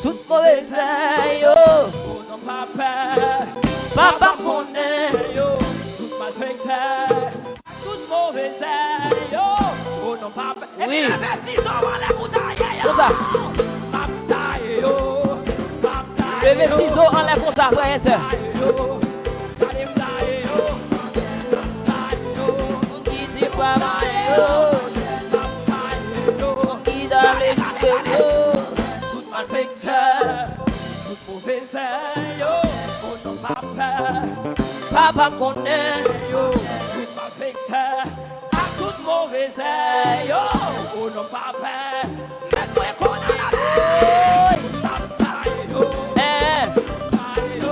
Tout mauvais yo, oh non papa, papa connaît yo, tout malfaiteur, tout mauvais yo, oh non papa. Et puis il a fait 6 ans avant la bouteille. Comme ça. Bataille yo, bataille. Levé 6 ans en l'air comme ça, frère et sœur. Qui dit pas mal yo, qui donne les jours. Malfaiteur, tout mauvais yo, oh non papa, papa connaît yo, tout malfaiteur, à tout mauvais yo, oh non papa, mais toi qu'on a papa yo, papa yo,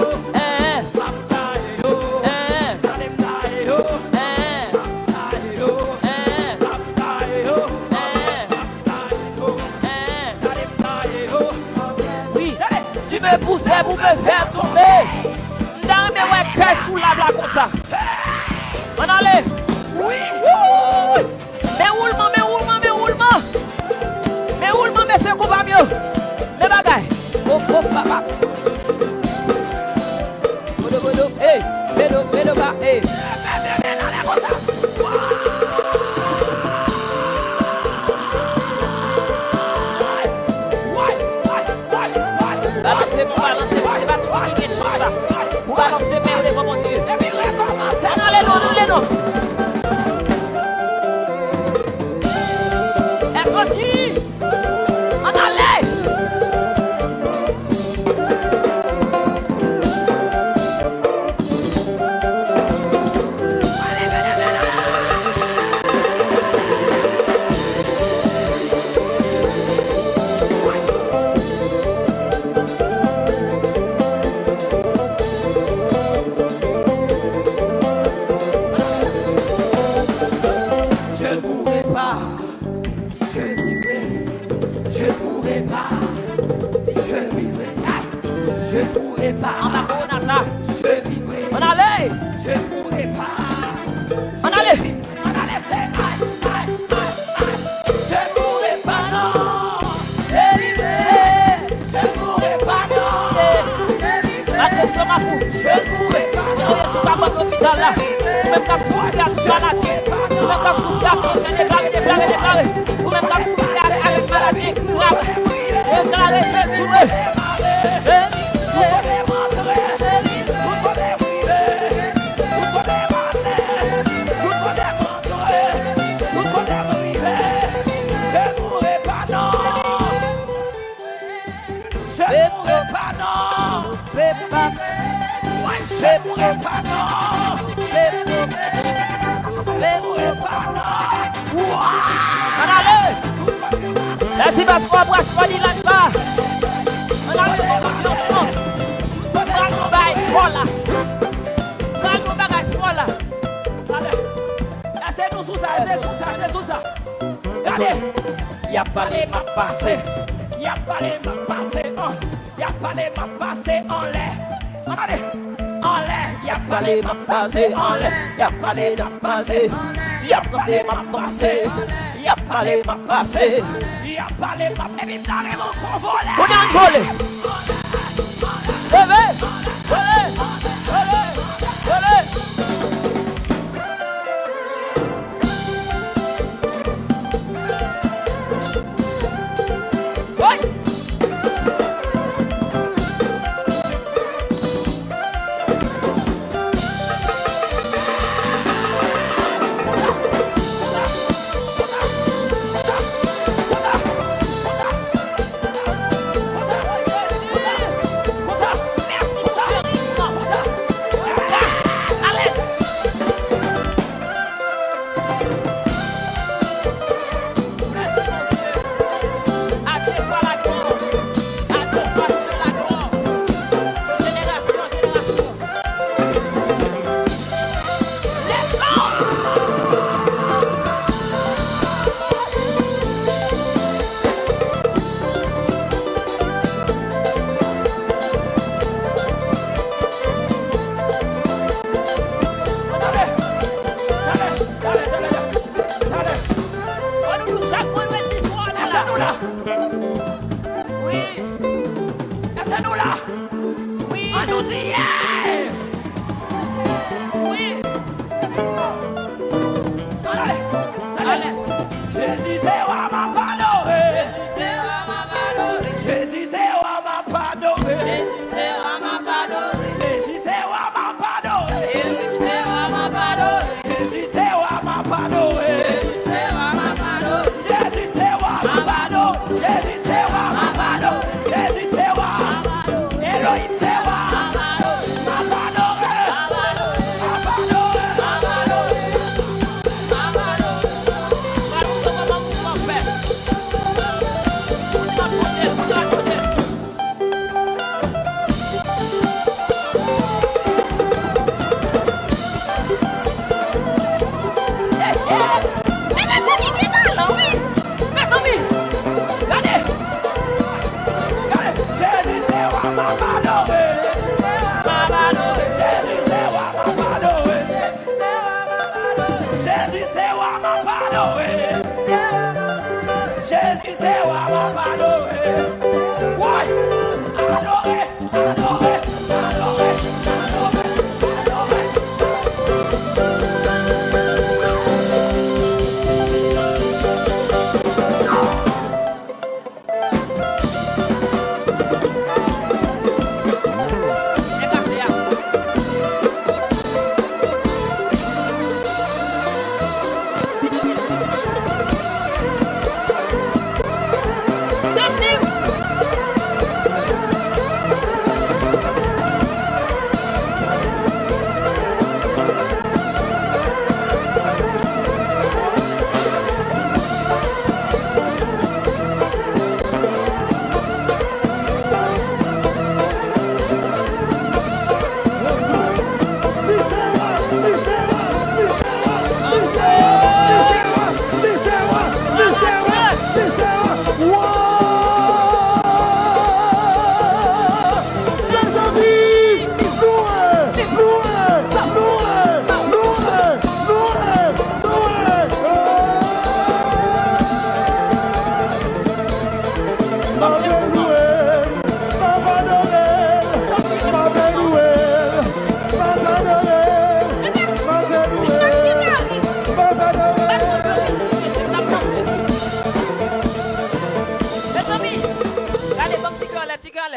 papa yo, tu me pousses pour me faire tomber. Dans mes ouais, sous la blague comme ça. On allait. Oui. Mais roulement, mais c'est qu'on va mieux. Les bagailles. Oh, papa. Hey, bédo, bah, hey. Balancez, c'est pas toi qui est ça. Vous balancez, mais on est mon Dieu. Et puis, recommencez. Allez, non. Est-ce sorti? On allait. On a ça. Je vivrai. On allait. Je ne pourrai pas. On allait. C'est je ne pourrai pas, non. Je vivrai. Je ne pourrai pas, non. Attention, ma fou. Je ne pourrai pas, non. On est sur la bonne hôpital là. Même quand vous souffrez à toute maladie. Même quand vous souffrez à cause déclaré. Ou même quand vous souffrez avec maladie incurable. Déclaré, je vivrai. Merci parce qu'on va pas dire là-bas. On a une émotion. On a un bail folle là. On a un bagage folle là. Allez. C'est tout ça, c'est tout ça. Regardez. Y'a pas les m'a passé. Y'a pas les m'a passé. Y'a pas les m'a passé en l'air. Regardez. En l'air. Y'a pas les m'a passé en l'air. Y'a pas les m'a passé. Y'a pas les m'a passé. Y'a pas les m'a passé. Y'a pas les m'a passé. Et puis dans les mots sont volés. On a un volé. Levez. Criez! Oui! Allez! Allez! Jésus, c'est moi, ma pardonné! Jésus, c'est moi, ma pardonné! Jésus, c'est moi, ma pardonné! Jésus, c'est moi, ma pardonné! Jésus, c'est moi, ma pardonné! Jésus, c'est moi, ma pardonné! Jésus, c'est moi, ma pardonné! Jésus, c'est moi, ma pardonné! Jésus, c'est moi, ma pardonné! Jésus, c'est moi! Elohim, c'est moi! Ma pardonné! Ma pardonné! Jésus, c'est moi, ma pardonné. Ouais, adoré, adoré, adoré, adoré,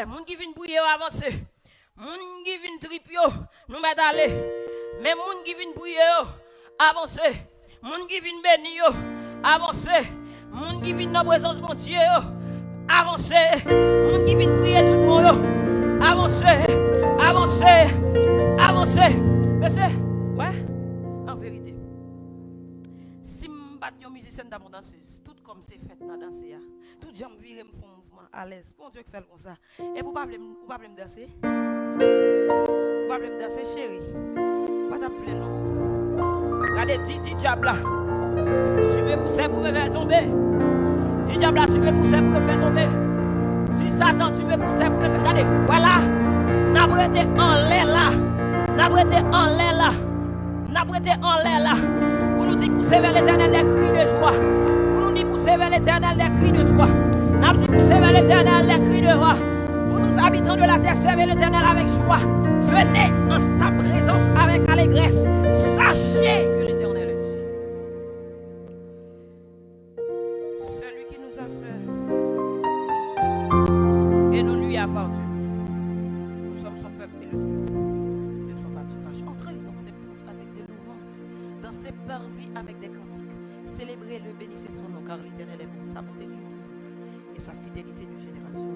moun qui vient prier avancer, moun qui vient tripio, nous mettre aller, mais moun qui vient prier avancer, moun qui vient bénir avancer, moun qui vient dans la présence de mon Dieu avancer, moun qui vient prier tout le monde avancer, avancer, avancer. Mais c'est, ouais, en vérité, si je bats un musicien d'abord danseuse, tout comme c'est fait dans la danse, tout j'aime virer me font à l'aise. Bon Dieu qui fait comme ça. Et pour pas me danser. Pour pas me danser chérie. Pas t'appeler non. Regardez dit diable là. Tu me pousser pour me faire tomber. Dit diable là tu me pousser pour me faire tomber. Dit Satan tu me pousser pour me faire. Regardez. Voilà. N'a prêté en l'air là. N'a prêté en l'air là. N'a prêté en l'air là. Pour nous dire pousser vers l'Éternel des cris de joie. Pour nous dire pousser vers l'Éternel des cris de joie. N'a pas poussé vers l'Éternel les cris de roi. Pour nous habitants de la terre, servez l'Éternel avec joie. Venez en sa présence avec allégresse. Sachez que l'Éternel est Dieu. Celui qui nous a fait et nous lui appartient. Nous sommes son peuple et le tout de son pâturage. Entrez dans ses portes avec des louanges, dans ses parvis avec des cantiques. Célébrez-le, bénissez son nom, car l'Éternel est bon, sa bonté dure toujours. Et sa fidélité de génération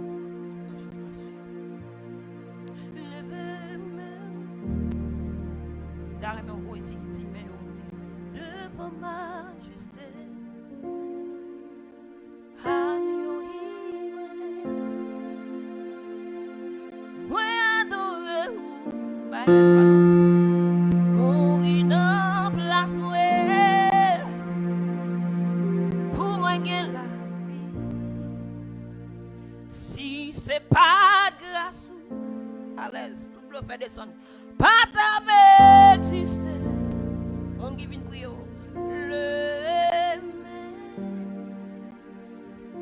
en génération. Levez-moi, d'arrêt mon voix dit, mais devant majesté. Moi adore mourir dans place pour moi que la c'est pas grâce à l'aise, tout le fait descendre. Pas t'avais existé. On qui vient prier. Le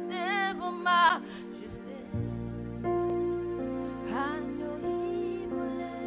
devant majesté. Anoïmolé.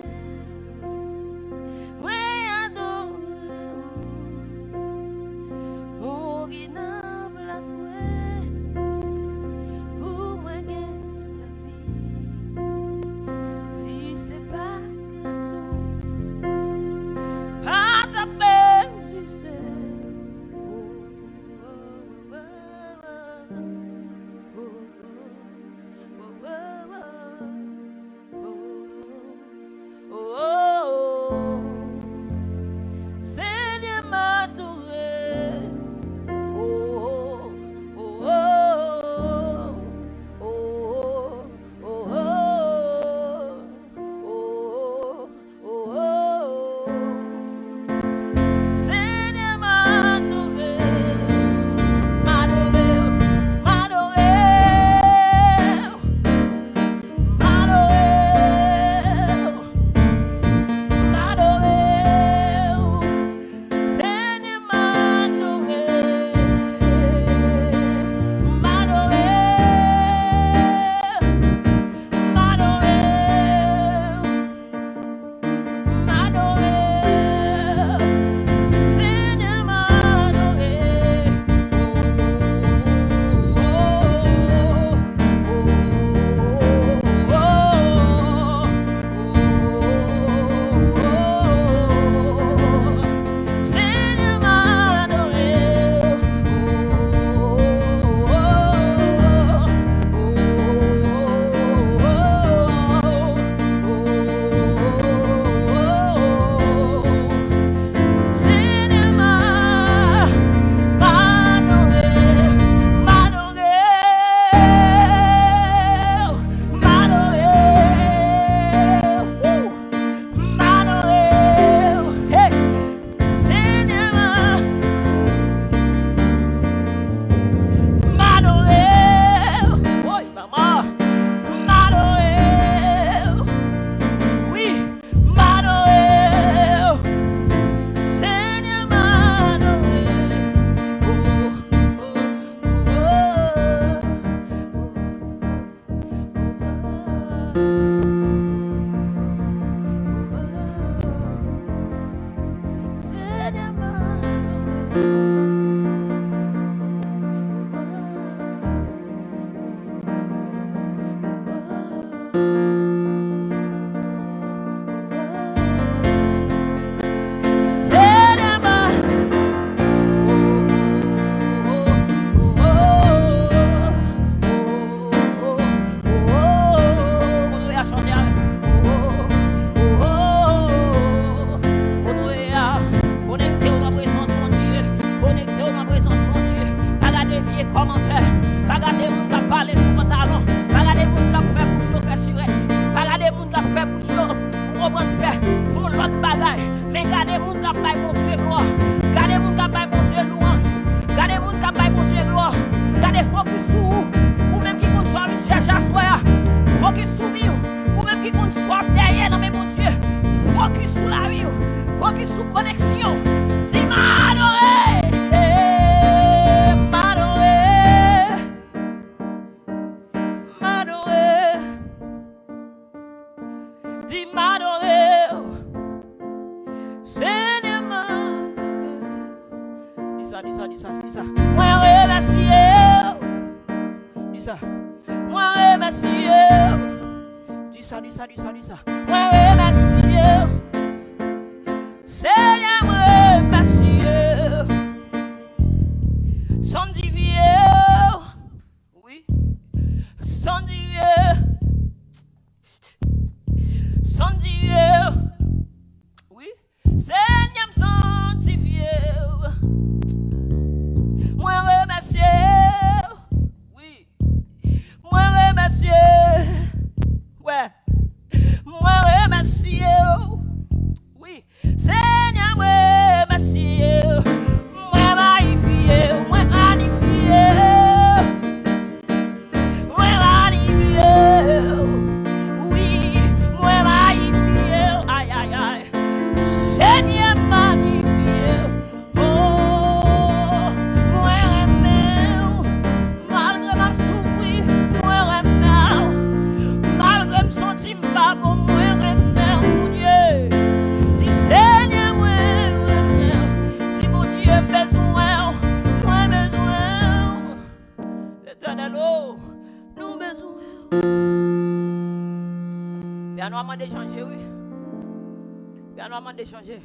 D'échanger.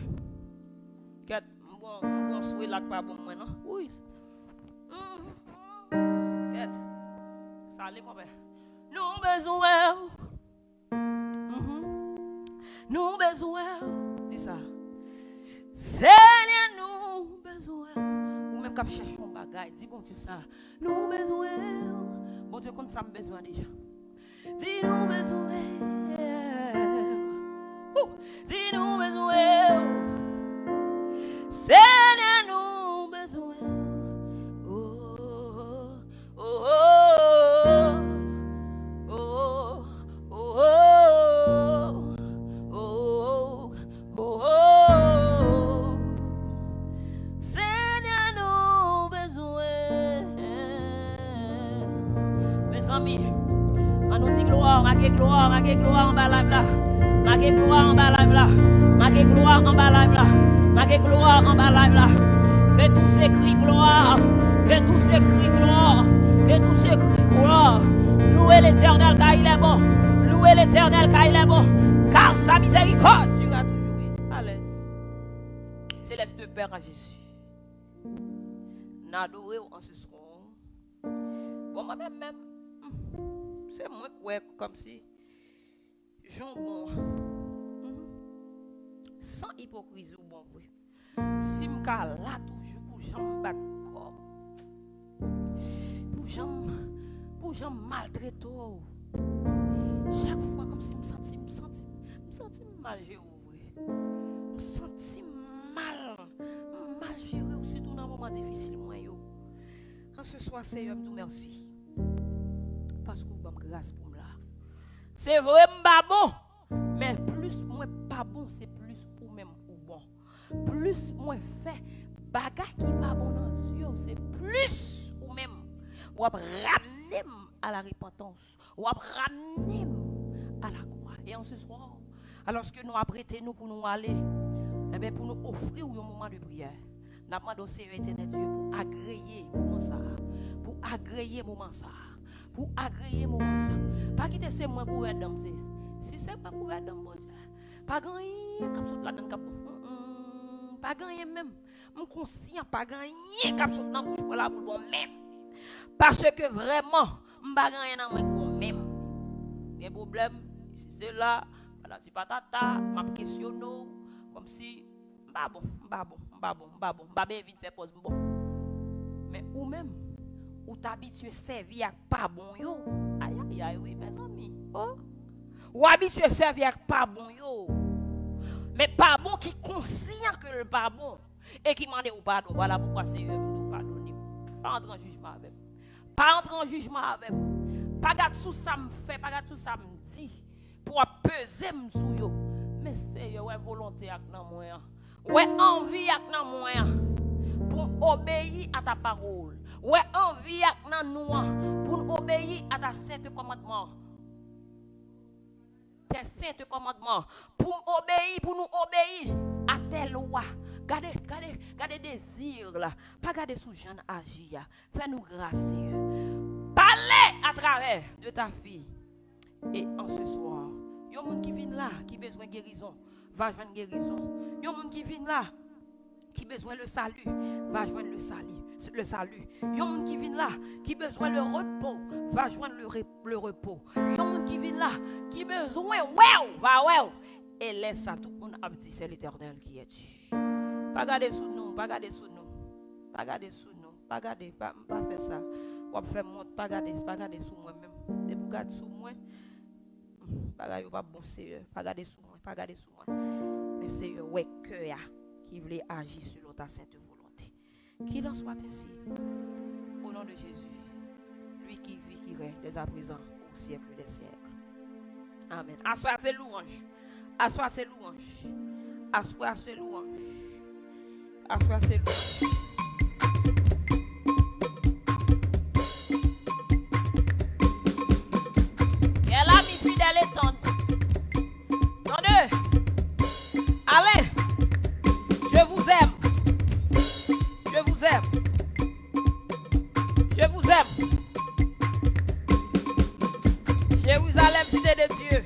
Quel bon souhait là pas bon moi non? Oui. Quel ça allait mon père. Nous besoin. Nous besoin. Dis ça. Seigneur nous besoin. Ou même quand cherchons bagaille, dis bon Dieu ça. Nous besoin. Bon Dieu compte ça me besoin déjà. Dis nous besoin. Dis-nous besoin, Seigneur nous besoin. Oh, oh, oh, oh, oh, oh, oh, oh, oh, Seigneur nous besoin. Mes amis, on nous dit gloire, marquez gloire en bas là. Marquez gloire en bas live là. Marquez gloire en bas live là. Marquez gloire en bas live là. Que tous ces cris gloire. Que tous ces cris gloire. Que tous ces cris gloire. Louez l'Éternel car il est bon. Louez l'Éternel car il est bon. Car sa miséricorde durera toujours. À l'aise. Céleste Père à Jésus. N'adorez en ce soir. Bon, moi-même, c'est moi comme si. Bon, sans hypocrisie ou bon vrai. Si m'ka là toujours pour j'en battre corps. Pour j'en maltraiter. Chaque fois comme si me senti mal géré me senti mal géré aussi tout dans un moment difficile moi yo. En ce soir Seigneur me merci. Parce que vous m'avez grâce pour moi. C'est vrai, pas bon. Mais plus moi pas bon, c'est plus ou même ou bon. Plus moi fait bagarre qui pas bon dans les yeux, c'est plus ou même. Ou ramener à la repentance. Ou ramener à la croix. Et en ce soir, alors que nous apprêtons nous pour nous aller, eh bien pour nous offrir un moment de prière. N'a pas demandé au Seigneur éternel Dieu pour agréer moment ça. Pour agréer moment ça. Pour agréer moment ça. Pas quitter c'est moi pour être dans si c'est pas pour être dans bon Dieu. Pas gagner comme ça là dans cap. Pas gagner même. Je suis conscient pas gagner comme ça dans bouche là pour bon même. Parce que vraiment, je pas gagner dans moi même. Les problèmes, si c'est là, voilà, si patata, m'a questionne comme si pas bon, bien vite faire pause bon. Mais ou même ou t'habitué servir avec pas bon yo. Aïe oui mes amis. Oh. Ou habitué servir avec pas bon yo. Mais pas bon qui conscient que le pas bon et qui m'a dit ou pardon. Voilà pourquoi c'est nous pardonner. Pas entrer en jugement avec. Pas entrer en jugement avec. Pas garder tout ça me fait, pas garder tout ça me dit pour peser me sou yo. Mais c'est ouais volonté avec nan moi. Ouais envie avec nan moi pour obéir à ta parole. Ouais envie avec nan nous pour obéir à ta sainte commandement. Tes saintes commandements pour nous obéir à tes lois. Gardez désir là. Pas garder sous jeune agir. Fais-nous grâce, Seigneur. Parlez à travers de ta fille. Et en ce soir, il y a un monde qui vient là, qui a besoin de guérison, va joindre guérison. Il y a un monde qui vient là, qui a besoin de salut, va joindre le salut. Il y a un monde qui vient là, qui a besoin de repos, va joindre le repos. Il y a un monde qui vient là, qui a besoin wow. Et laisse ça tout le monde a dit c'est l'Éternel qui est Dieu. Pas garder sous nous, pas garder sous pas faire ça. On faire monte, pas garder sous moi-même. Et pour garder sous moi, pas bon Seigneur, pas garder sous moi. Mais Seigneur, ouais cœur qui voulait agir selon ta sainte volonté. Qu'il en soit ainsi. Au nom de Jésus, lui qui vit, qui règne dès à présent au siècle des siècles. Amen. Assois ses louanges. Assois ses louanges. Assois ses louanges. Assois ses louanges. Allez, je vous aime. Jérusalem, cité de Dieu.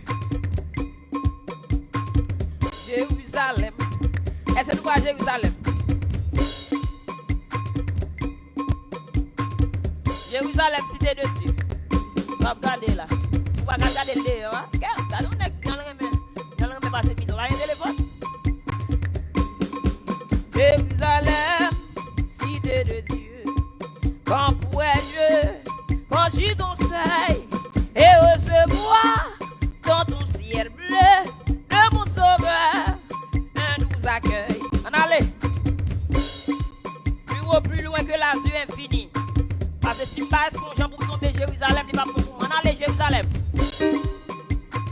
Jérusalem. Est-ce que nous voyons Jérusalem? Jérusalem, cité de Dieu. On va regarder là. On va regarder le dehors. Regardez, on est passé vite. On va regarder téléphone. Jérusalem, cité de Dieu, quand pourrais-je franchir ton seuil et recevoir dans ton ciel bleu de mon sauveur un doux accueil. On allait plus loin que l'azur infini. Parce que si je ne pas son Jean pour tomber Jérusalem, il va pour moi. On allait Jérusalem.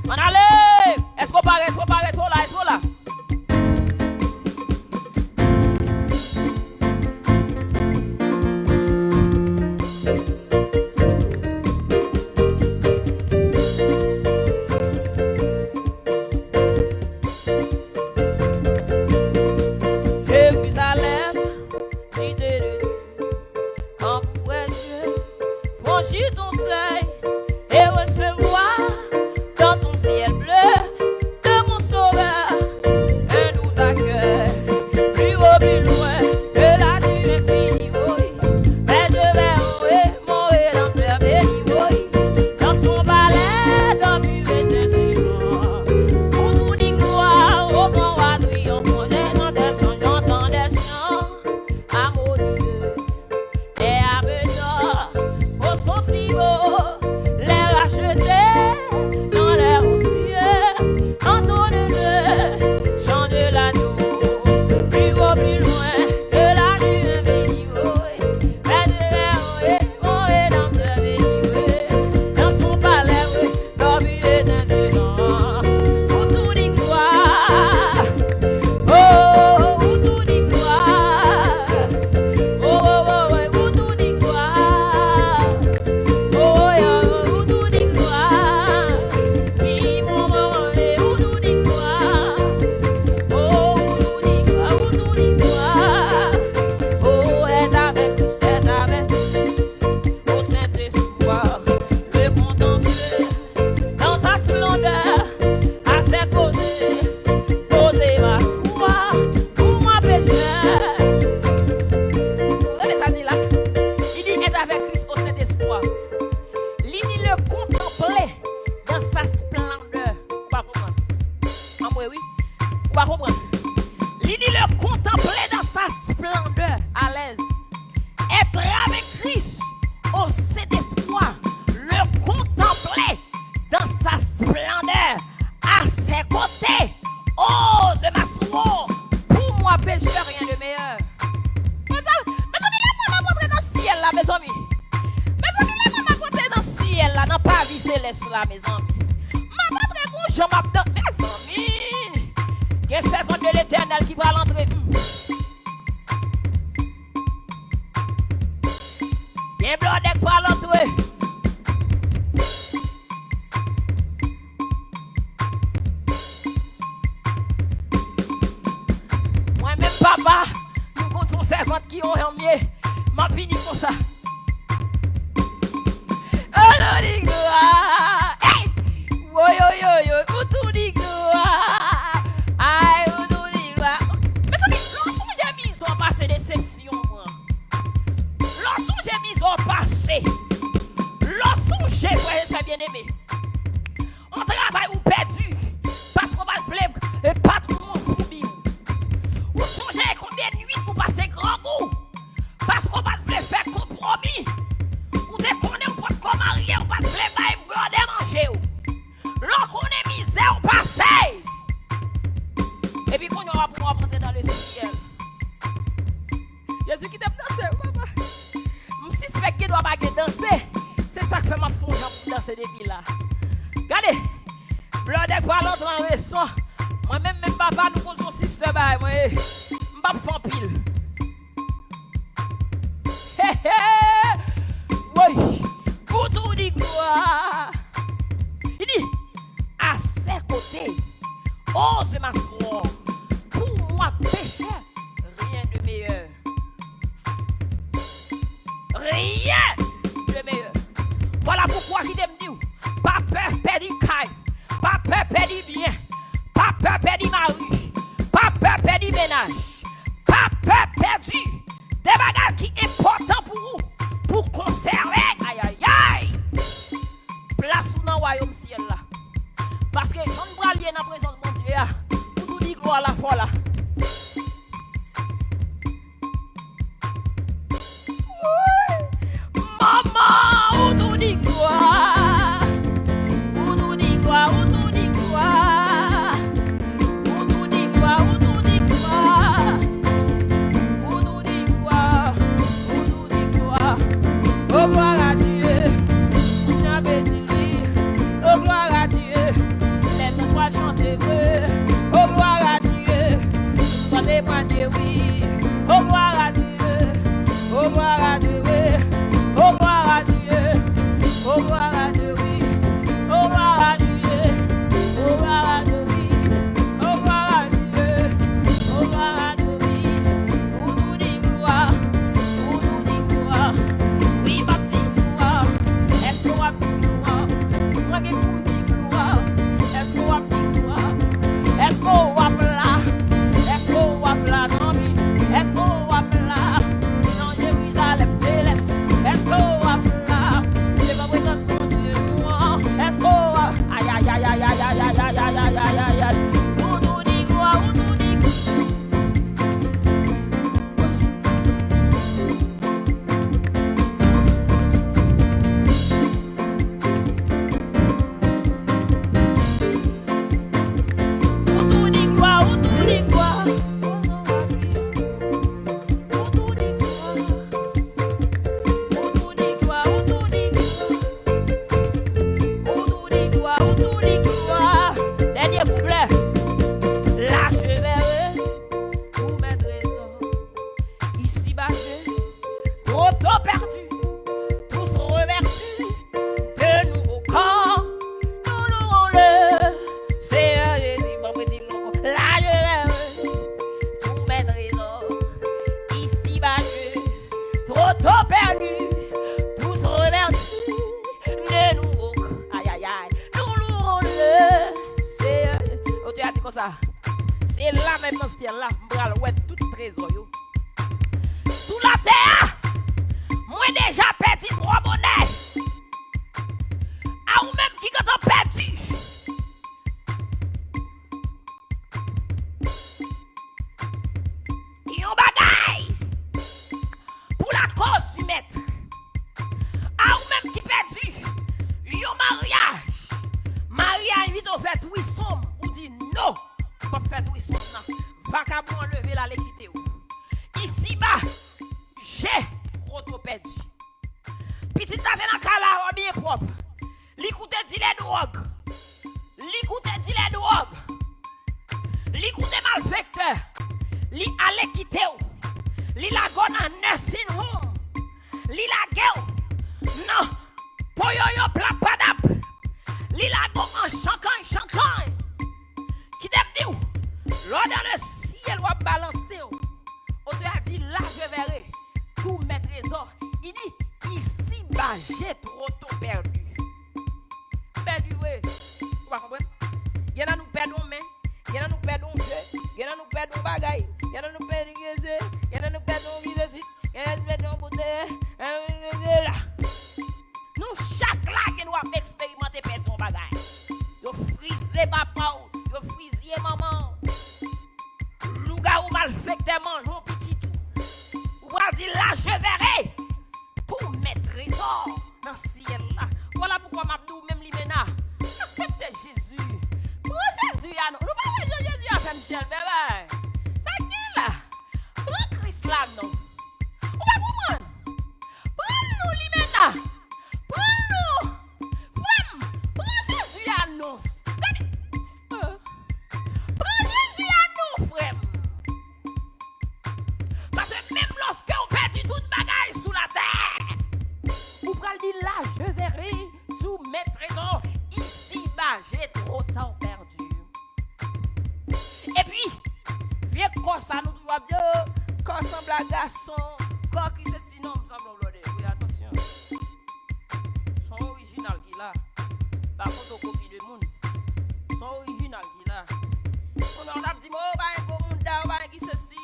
On allait. Est-ce qu'on paraît, là? là, mes amis. Ma pas très bon, j'en m'abdonne, mes amis. Que servant de l'éternel qui va l'entrer. Bien blodec pour l'entrer. Moi-même, papa, nous comptons servantes qui ont un mieux. M'a fini pour ça. Oh non, dis gloire. Hey! Woy, yo, yo, yo. Où tout dit gloire. Aïe, où tout dit gloire. Mais ça dit, lorsqu'on j'ai mis en passé déception, moi. Lorsqu'on j'ai mis en passé. Lorsqu'on j'ai, voyez ça bien aimé. On travaille ou perdu. Parce qu'on va le flemme. Et pas trop foubi. Ou songez combien de nuits pour passer grand goût. Parce qu'on va le faire compromis. Ou dès qu'on est pas comme marié, on va le faire manger. Lorsqu'on est misère, on passe. Et puis qu'on aura pour monter dans le ciel. Jésus qui t'aime danser, papa. Je suspecte qu'il doit pas danser. C'est ça que fait ma fonction pour danser depuis là. Regardez. Blanc de quoi l'autre en récent. Moi-même, même papa, nous faisons système. Moi, je ne pas faire pile. Oui, où tout dit quoi? Il dit, à ses côtés, ose m'asseoir. Pour moi, péché, rien de meilleur. Rien de meilleur. Voilà pourquoi il aime dire, pas peur perdre caille, pas peur perdre bien, pas peur perdre mari, pas peur perdre ménage, pas peur perdre des bagages qui sont importants pour vous, pour conserver, aïe aïe aïe, place dans le royaume ciel là. Parce que on va lier dans la présence de mon Dieu, pour tout dire gloire à la fois là. Maman, où tout dit gloire, où tout dit gloire, où tout dit gloire, où tout dit gloire, où tout dit gloire. Oh gloire à Dieu, on a béni lui. Oh gloire à Dieu, laisse-moi chanter vrai. Oh gloire à Dieu, chantez-moi Dieu oui. Oh gloire à Dieu, oh gloire à Dieu oui. Oh gloire à Dieu, oh gloire à Dieu oui. Oh gloire à Dieu, oh gloire à Dieu oui. Oh gloire à Dieu, oh gloire à Dieu oui. Où nous dit gloire, où nous dit gloire. Oui, ma petite gloire, est-ce qu'on a petite gloire? Moi qui vous dis gloire, est-ce qu'on a petite gloire? Est-ce qu'on a plat? Est-ce qu'on a plat dans vie? Est-ce qu'on a plat dans Jérusalem céleste? Est-ce qu'on a plat? C'est pas besoin de mon Dieu, moi. Est-ce qu'on a... Aïe, aïe, aïe, aïe, aïe, aïe, aïe, aïe, aïe, aïe, aïe, aïe, aïe. Où nous dit gloire, où nous dit c'est là maintenant, c'est là, m'bral ouais tout trésor yo. Sous la terre, moi déjà perdu 3 monnaies. À ou même qui quand on perdu. Yon bagay pour la cause du maître. À ou même qui perdu. Yon mariage. Mariage vite au fait oui somme ou dit non. Pas faire tout ici non. Va qu'à moi enlever la l'équité. Ici bas, j'ai trop perdu. Petit t'as dans cala bien propre. L'écoute dit les brisé, il y en a nous perdons brisé, il y en a nous perdons bouteille, là. Nous chaque là qui doit expérimenter perdre son bagage. Yo frisé papa, yo frisé maman. Louga ou mal fait que mange mon petit tout. Ou va dire là je verrai tous mes trésors dans le ciel là. Voilà pourquoi m'abdou même limena. Acceptez Jésus. Prends Jésus à nous. Nous pas Jésus à Saint-Michel bébé. Ça qui là? Prends Christ là non. Ou pas comprendre. Prends nous limena. Prends nous. Femme, prends Jésus à nous. Prends Jésus à nous, frère. Parce que même lorsque on perd tout bagage sous la terre, vous pouvez dire là, je verrai tous mes trésors. Ici-bas, j'ai trop de temps perdu. Et puis, vieux corps, ça nous doit bien. Corps semble à garçon. Corps qui se sinon, me semble blodé. Oui, attention. Son original qui là. Pas photocopie de monde. Son original qui là. On a dit, oh, bah, un beau monde là, bah, qui ceci.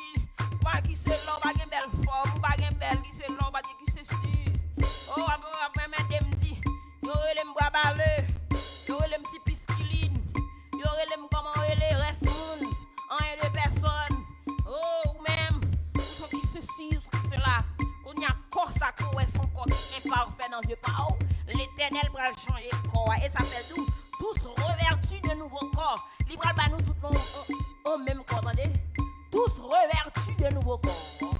Bah, qui c'est là, bah, une belle forme. Bah, une belle qui c'est là, bah, qui ceci. Oh, après, mais me dit, yo, les m'bois balé. Yo, les petits pisquiline. Yo, les comment les reste moun. Un et deux personnes. Oh, ou même. Ou qui ceci, ou qui cela. Qu'on y a corps ça, qu'on est son corps imparfait dans Dieu. L'éternel va changer corps. Et ça fait tout. Tous revêtus de nouveaux corps. Libre à nous tout le monde au même corps, attendez. Tous revêtus de nouveaux corps.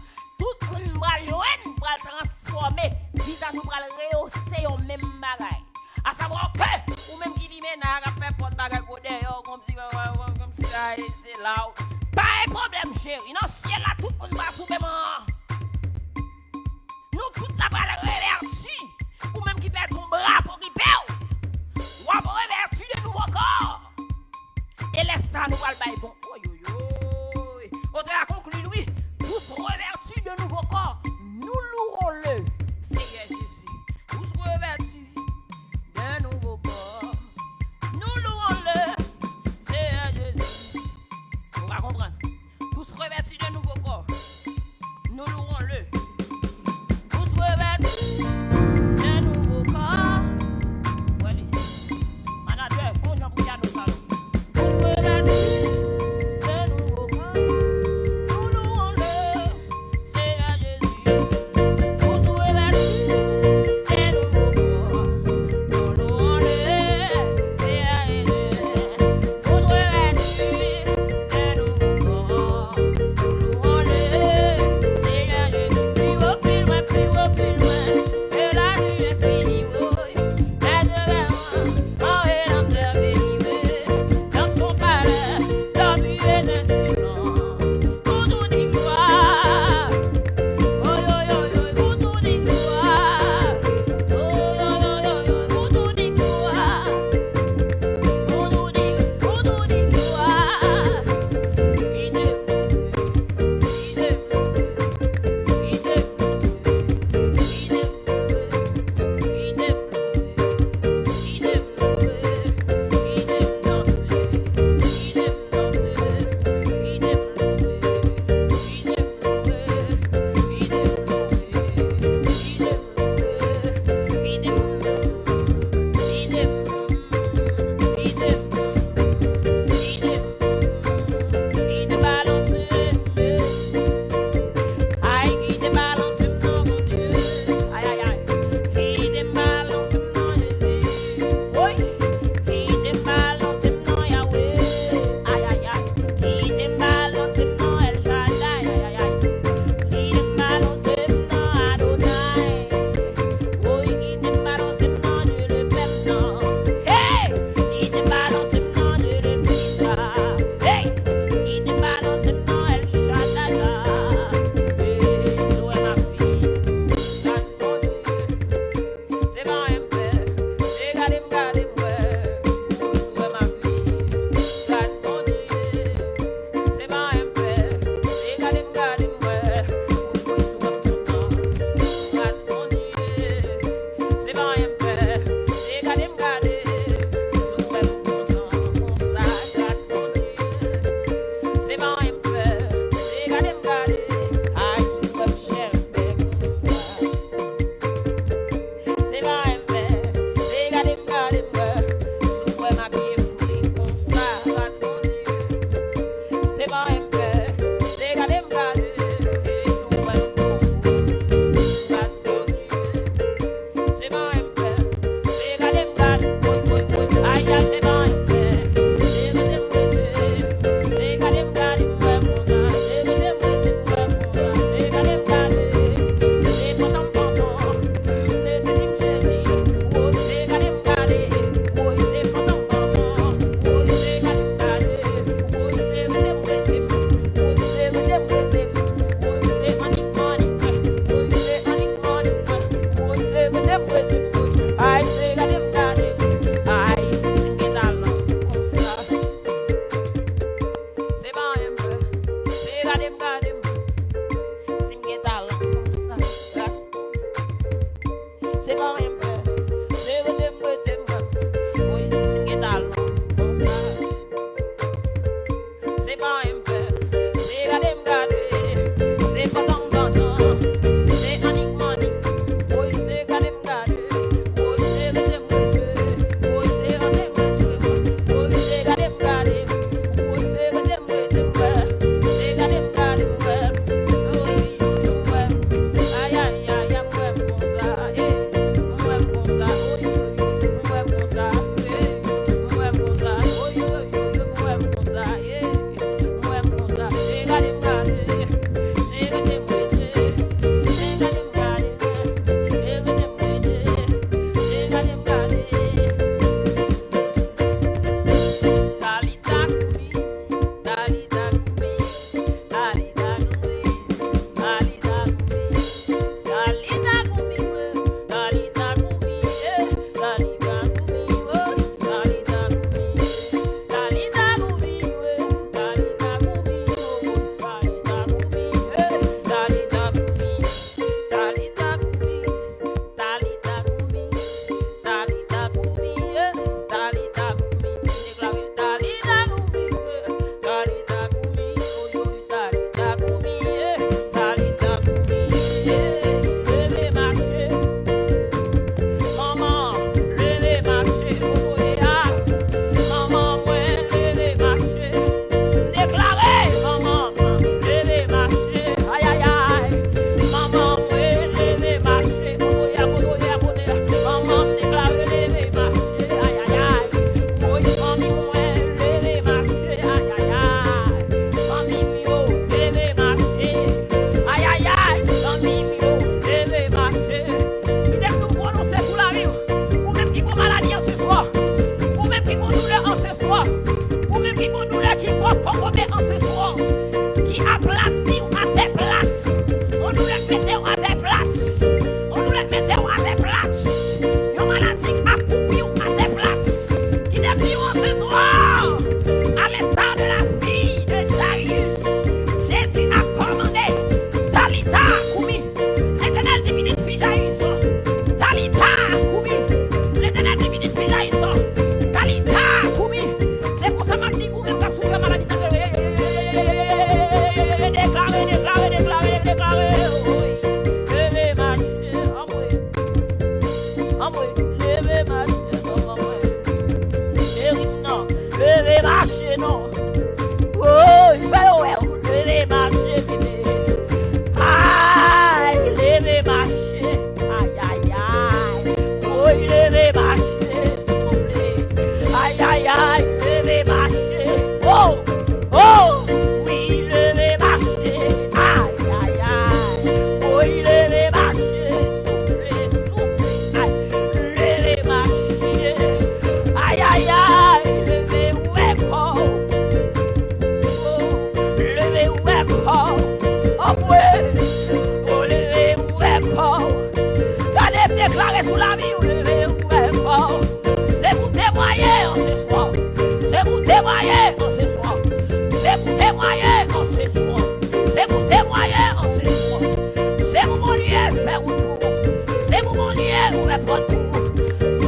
fait pour tout.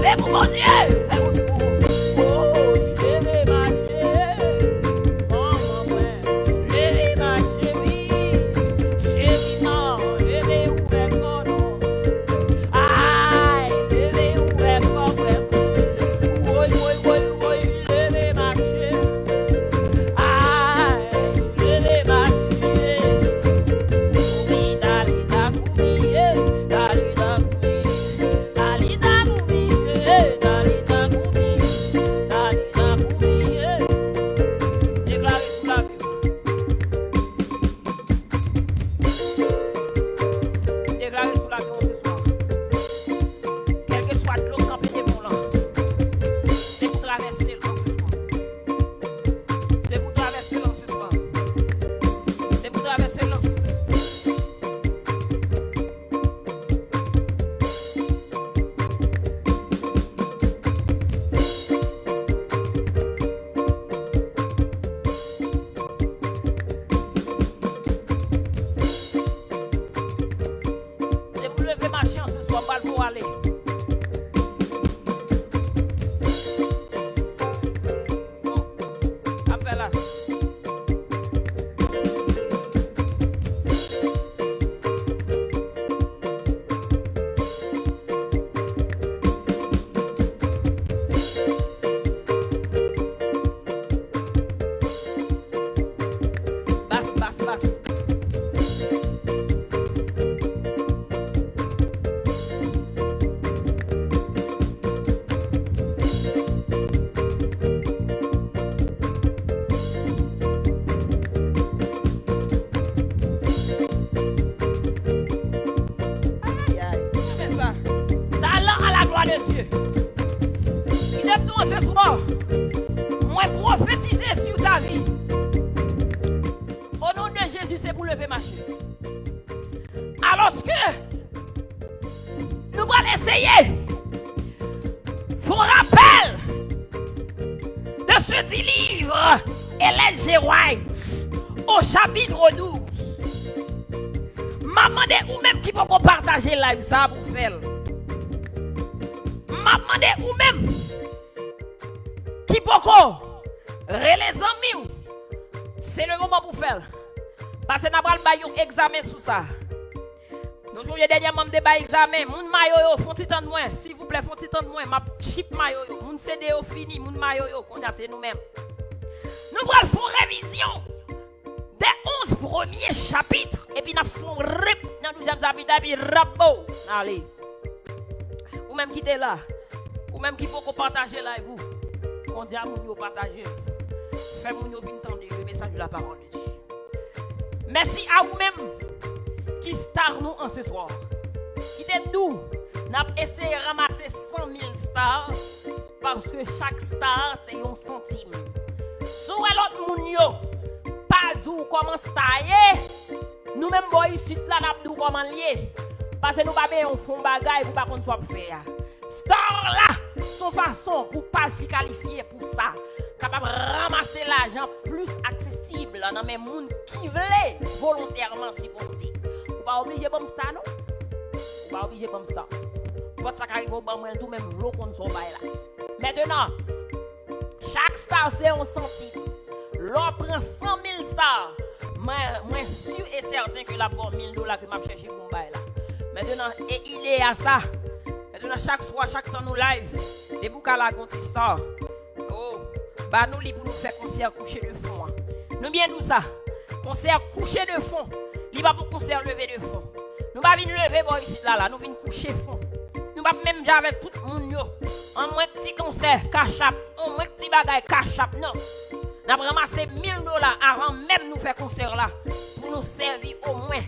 C'est pour mon Dieu. Oh, levez ma chérie. Maman, ouais. Levez ma chérie. Chérie, non. Levez ouvert corps. Aïe, levez ouvert corps. Oui, oui, oui, oui. Levez ma chérie. Aïe, levez ma chérie. Oui, dalida coumier, dalida coumier, dalida coumier, dalida coumier, dalida coumier. Déclarez sous la vie. Déclarez sous la vie ce soir. Quel que soit l'eau campé devant là, c'est pour traverser le ce soir. C'est pour traverser le ce soir. C'est pour traverser le ce soir. C'est pour lever ma chance ce soir, pas pour aller. Après là. Basse, basse, basse. Aïe, aïe. Fais ça. Talent à la gloire de Dieu. Il est nous ce soir. Moi prophétiser sur ta vie. Au nom de Jésus, c'est pour lever ma chute. Alors que nous allons essayer. Faut rappel de ce dit livre Ellen G. White au chapitre 12. Maman de ou même qui peut partager live ça pour faire. Maman de ou même qui peut les amis. C'est le moment pour faire. Parce que nous avons un examen sur ça. Nous jouons dernièrement des examen. Moun mayo font titan de moins. S'il vous plaît, font titan de moins. Ma chip mayo. Moun CD fini. Moun mayo qu'on a c'est nous-mêmes. Nous allons faire révision des 11 premiers chapitres. Et puis nous faisons rip dans le 12e chapitre. Et puis rabo. Allez. Ou même qui est là. Ou même qui faut partager là et vous. On dit à moun partager. Fais moun yo vin tendre le message de la parole de Dieu. Merci à vous-même qui star nous en ce soir. Qui t'aide nous. N'a essayé de ramasser 100 000 stars parce que chaque star c'est un centime. Sous l'autre moun yo pas du comment stayer. Nous même boy ici là n'a pas comment lier parce que nous pas bien on font bagaille pour pas qu'on soit faire. Star là son façon pour pas s'y qualifier pour ça. Capable de ramasser l'argent plus accessible dans mes gens qui veulent volontairement s'y compter. Vous ne pas obligé comme ça, non? Vous pas obligé comme ça. Votre sac arrive au bas, tout même l'eau qu'on soit là. Maintenant, chaque star c'est un centime. L'on prend 100 000 stars. Moi, sûr et certain que la bonne $1000 que m'a cherché pour me là. Maintenant, et il est à ça. Maintenant, chaque soir, chaque temps nous live, les boucles à la gonti star. Oh. Bah nous li pour nous faire concert coucher de fond. Nous bien nous ça. Concert coucher de fond. Li pas pour concert lever de fond. Nous pas venir lever boy ici là nous venir coucher fond. Nous pas même avec tout le monde yo. En moins petit concert cachap, en moins petit bagay cachap non. N'a ramassé $1000 avant même nous faire concert là pour nous servir au moins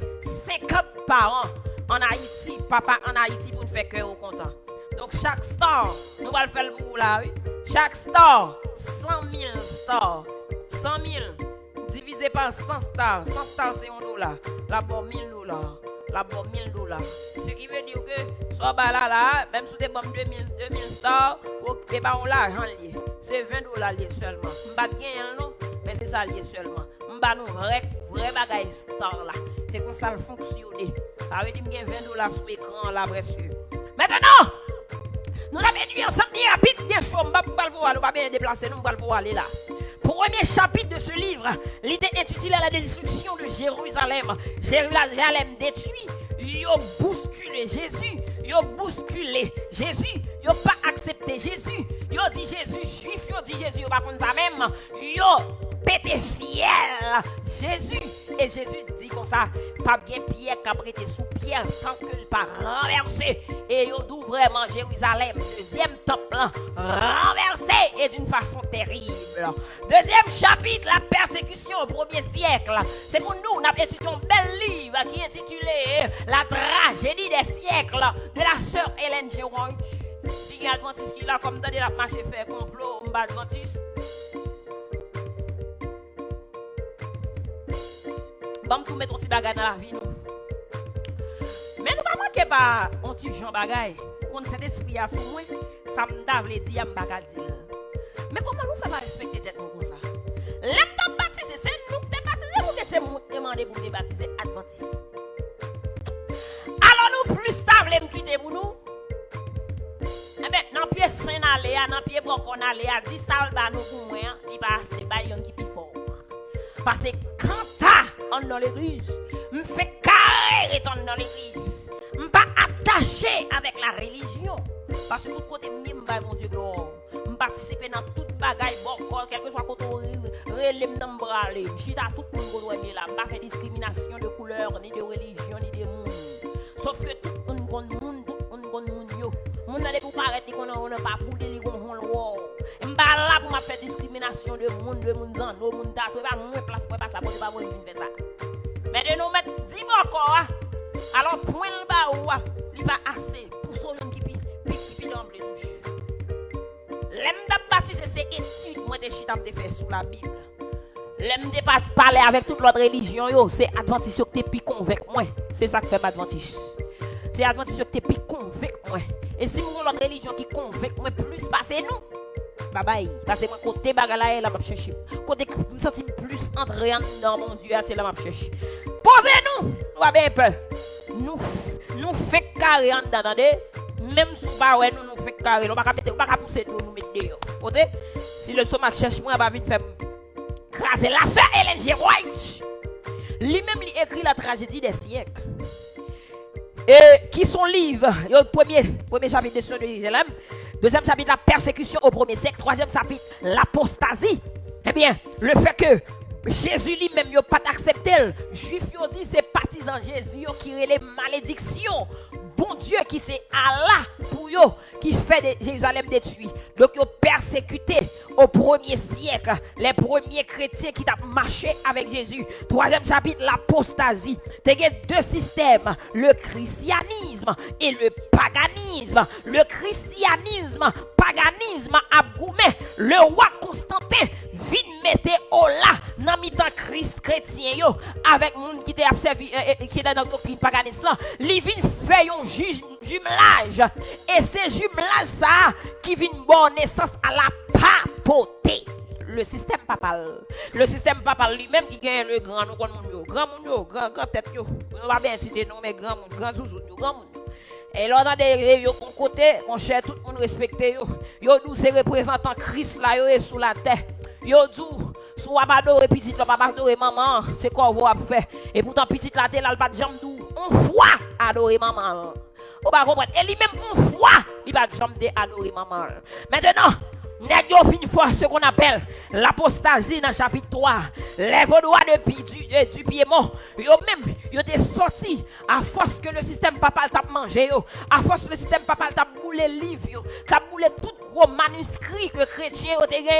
50 par an en Haïti, papa en Haïti pour nous faire cœur au content. Donc chaque star, nous allons faire le boulot là, oui. Chaque star, 100 000 stars. 100 000 divisé par 100 stars. 100 stars c'est $1. La bonne $1000. La bonne $1000. Ce qui veut dire que, soit là, même si tu as 2000 stars, tu as l'argent lié. C'est $20 lié seulement. Je ne vais pas gagner, non, mais c'est ça lié seulement. Je ne vais pas nous vrai bagay star là. C'est comme ça le fonctionne. Ça veut dire que $20 sur l'écran là, précieux. Maintenant, Nous avons étudié ensemble bien rapide, bien chaud. Nous ne pas bien déplacer, nous ne pas aller là. Premier chapitre de ce livre, l'idée intitulée La destruction de Jérusalem. Jérusalem détruit. Ils ont bousculé Jésus. Ils ont bousculé Jésus. Ils n'ont pas accepté Jésus. Ils ont dit Jésus juif. Ils ont dit Jésus, pas contre ça même. Ils ont pété fiel Jésus. Et Jésus dit comme ça, pas bien Pierre qui a prêté sous Pierre tant que le pas renversé. Et ils ont vraiment Jérusalem, deuxième temple, renversé et d'une façon terrible. Deuxième chapitre, la persécution au premier siècle. C'est pour nous, on a étudié un bel livre qui est intitulé La tragédie des siècles de la sœur Ellen G. White. Si il y a Adventiste qui l'a comme dans la marche fait complot, on va Adventiste. Bon, tout mettre un petit bagage dans la vie, nous. Mais nous ne manquons pas un petit Jean bagage. Quand cet esprit a sous moi, ça me davle dit, à me bagage dire. Mais comment nous faisons respecter tête nous comme ça? L'aime de baptiser, c'est nous qui sommes baptisés ou c'est nous qui demandons pour nous baptiser Adventiste? Alors nous plus tard, l'aime quitter pour nous. Eh bien, dans pied saint aléa, dans pied bon qu'on aléa, 10 salles nous pour moi, il va c'est baillon qui est fort. Parce que quand on dans l'église, me fait carré retourner dans l'église. Me pas attaché avec la religion. Parce que tout côté m'y mon Dieu gloire. Me participer dans toute bagaille bon quel que soit côté relève dans bralé. Chita tout le monde doit là. Me pas faire discrimination de couleur ni de religion ni de monde. Sauf que tout le monde yo. Mon n'a pour paraître qu'on n'a pas pour délire on le wow. Me pas là pour faire discrimination de monde en no monde ta pas moins place pour pas ça pour pas voir faire ça. Mais de nous mettre 10 encore, alors point le bas, il va assez pour son qui pique d'emblée douche. L'aime de baptiser, c'est étude, moi, des chita me fait sous la Bible. L'aime de pas parler avec toute l'autre religion, c'est Adventiste qui te pique convainc moi. C'est ça que fait Adventiste. C'est Adventiste qui te pique convainc moi. Et si vous avez l'autre religion qui convainc moi plus, passez nous. Bye bye. Parce que moi, côté bagala, là, je chercher. Côté me sentir plus entré dans mon Dieu, c'est là, je chercher. Posez-nous. Nous avons bien peur. Nous faisons carré en dedans. Même si nous faisons carré. Nous ne pas pousser nous mettre dehors. Si le sommet cherche, moi, va vite faire craser la sœur Ellen G. White. Lui-même, il écrit la tragédie des siècles. Et qui son livre, le premier chapitre de Jérusalem, deuxième chapitre la persécution au premier siècle, troisième chapitre l'apostasie. Eh bien, le fait que Jésus lui-même n'a pas accepté, Juif dit c'est partisan Jésus qui relève malédiction. Bon Dieu qui c'est Allah pour eux qui fait de Jérusalem détruit. Donc ils ont persécuté au premier siècle les premiers chrétiens qui ont marché avec Jésus. Troisième chapitre, l'apostasie. Il y a deux systèmes, le christianisme et le paganisme. Le christianisme, paganisme, abgoumé. Le roi Constantin vient mettre au là dans mi-temps Christ chrétien yo avec monde qui est observé qui est dans la doctrine paganisme. Il vient faire un jumelage et c'est jumelage ça qui vient bonne naissance à la papauté. Le système papal lui-même qui gagne le grand grand tête yo. On va bien citer non mais grand zouzou grand monde. Et là dans des yo côté mon cher tout le monde respecté yo nous c'est représentant Christ là yo est sous la terre. Yo dit sou pas adorer petit pas adorer maman c'est quoi vous a fait et pourtant petit là t'es là pas de jambe dou on fois adorer maman. On va comprendre. Et lui-même, une fois, il va jamais adorer maman. Maintenant, nous avons fini fois ce qu'on appelle l'apostasie dans le chapitre 3. Les Vaudois du Piémont, eux-mêmes, ils ont sortis à force que le système papal t'a mangé, à force que le système papal t'a boulé livre, t'a boulé tout gros manuscrits que les chrétiens ont gagné.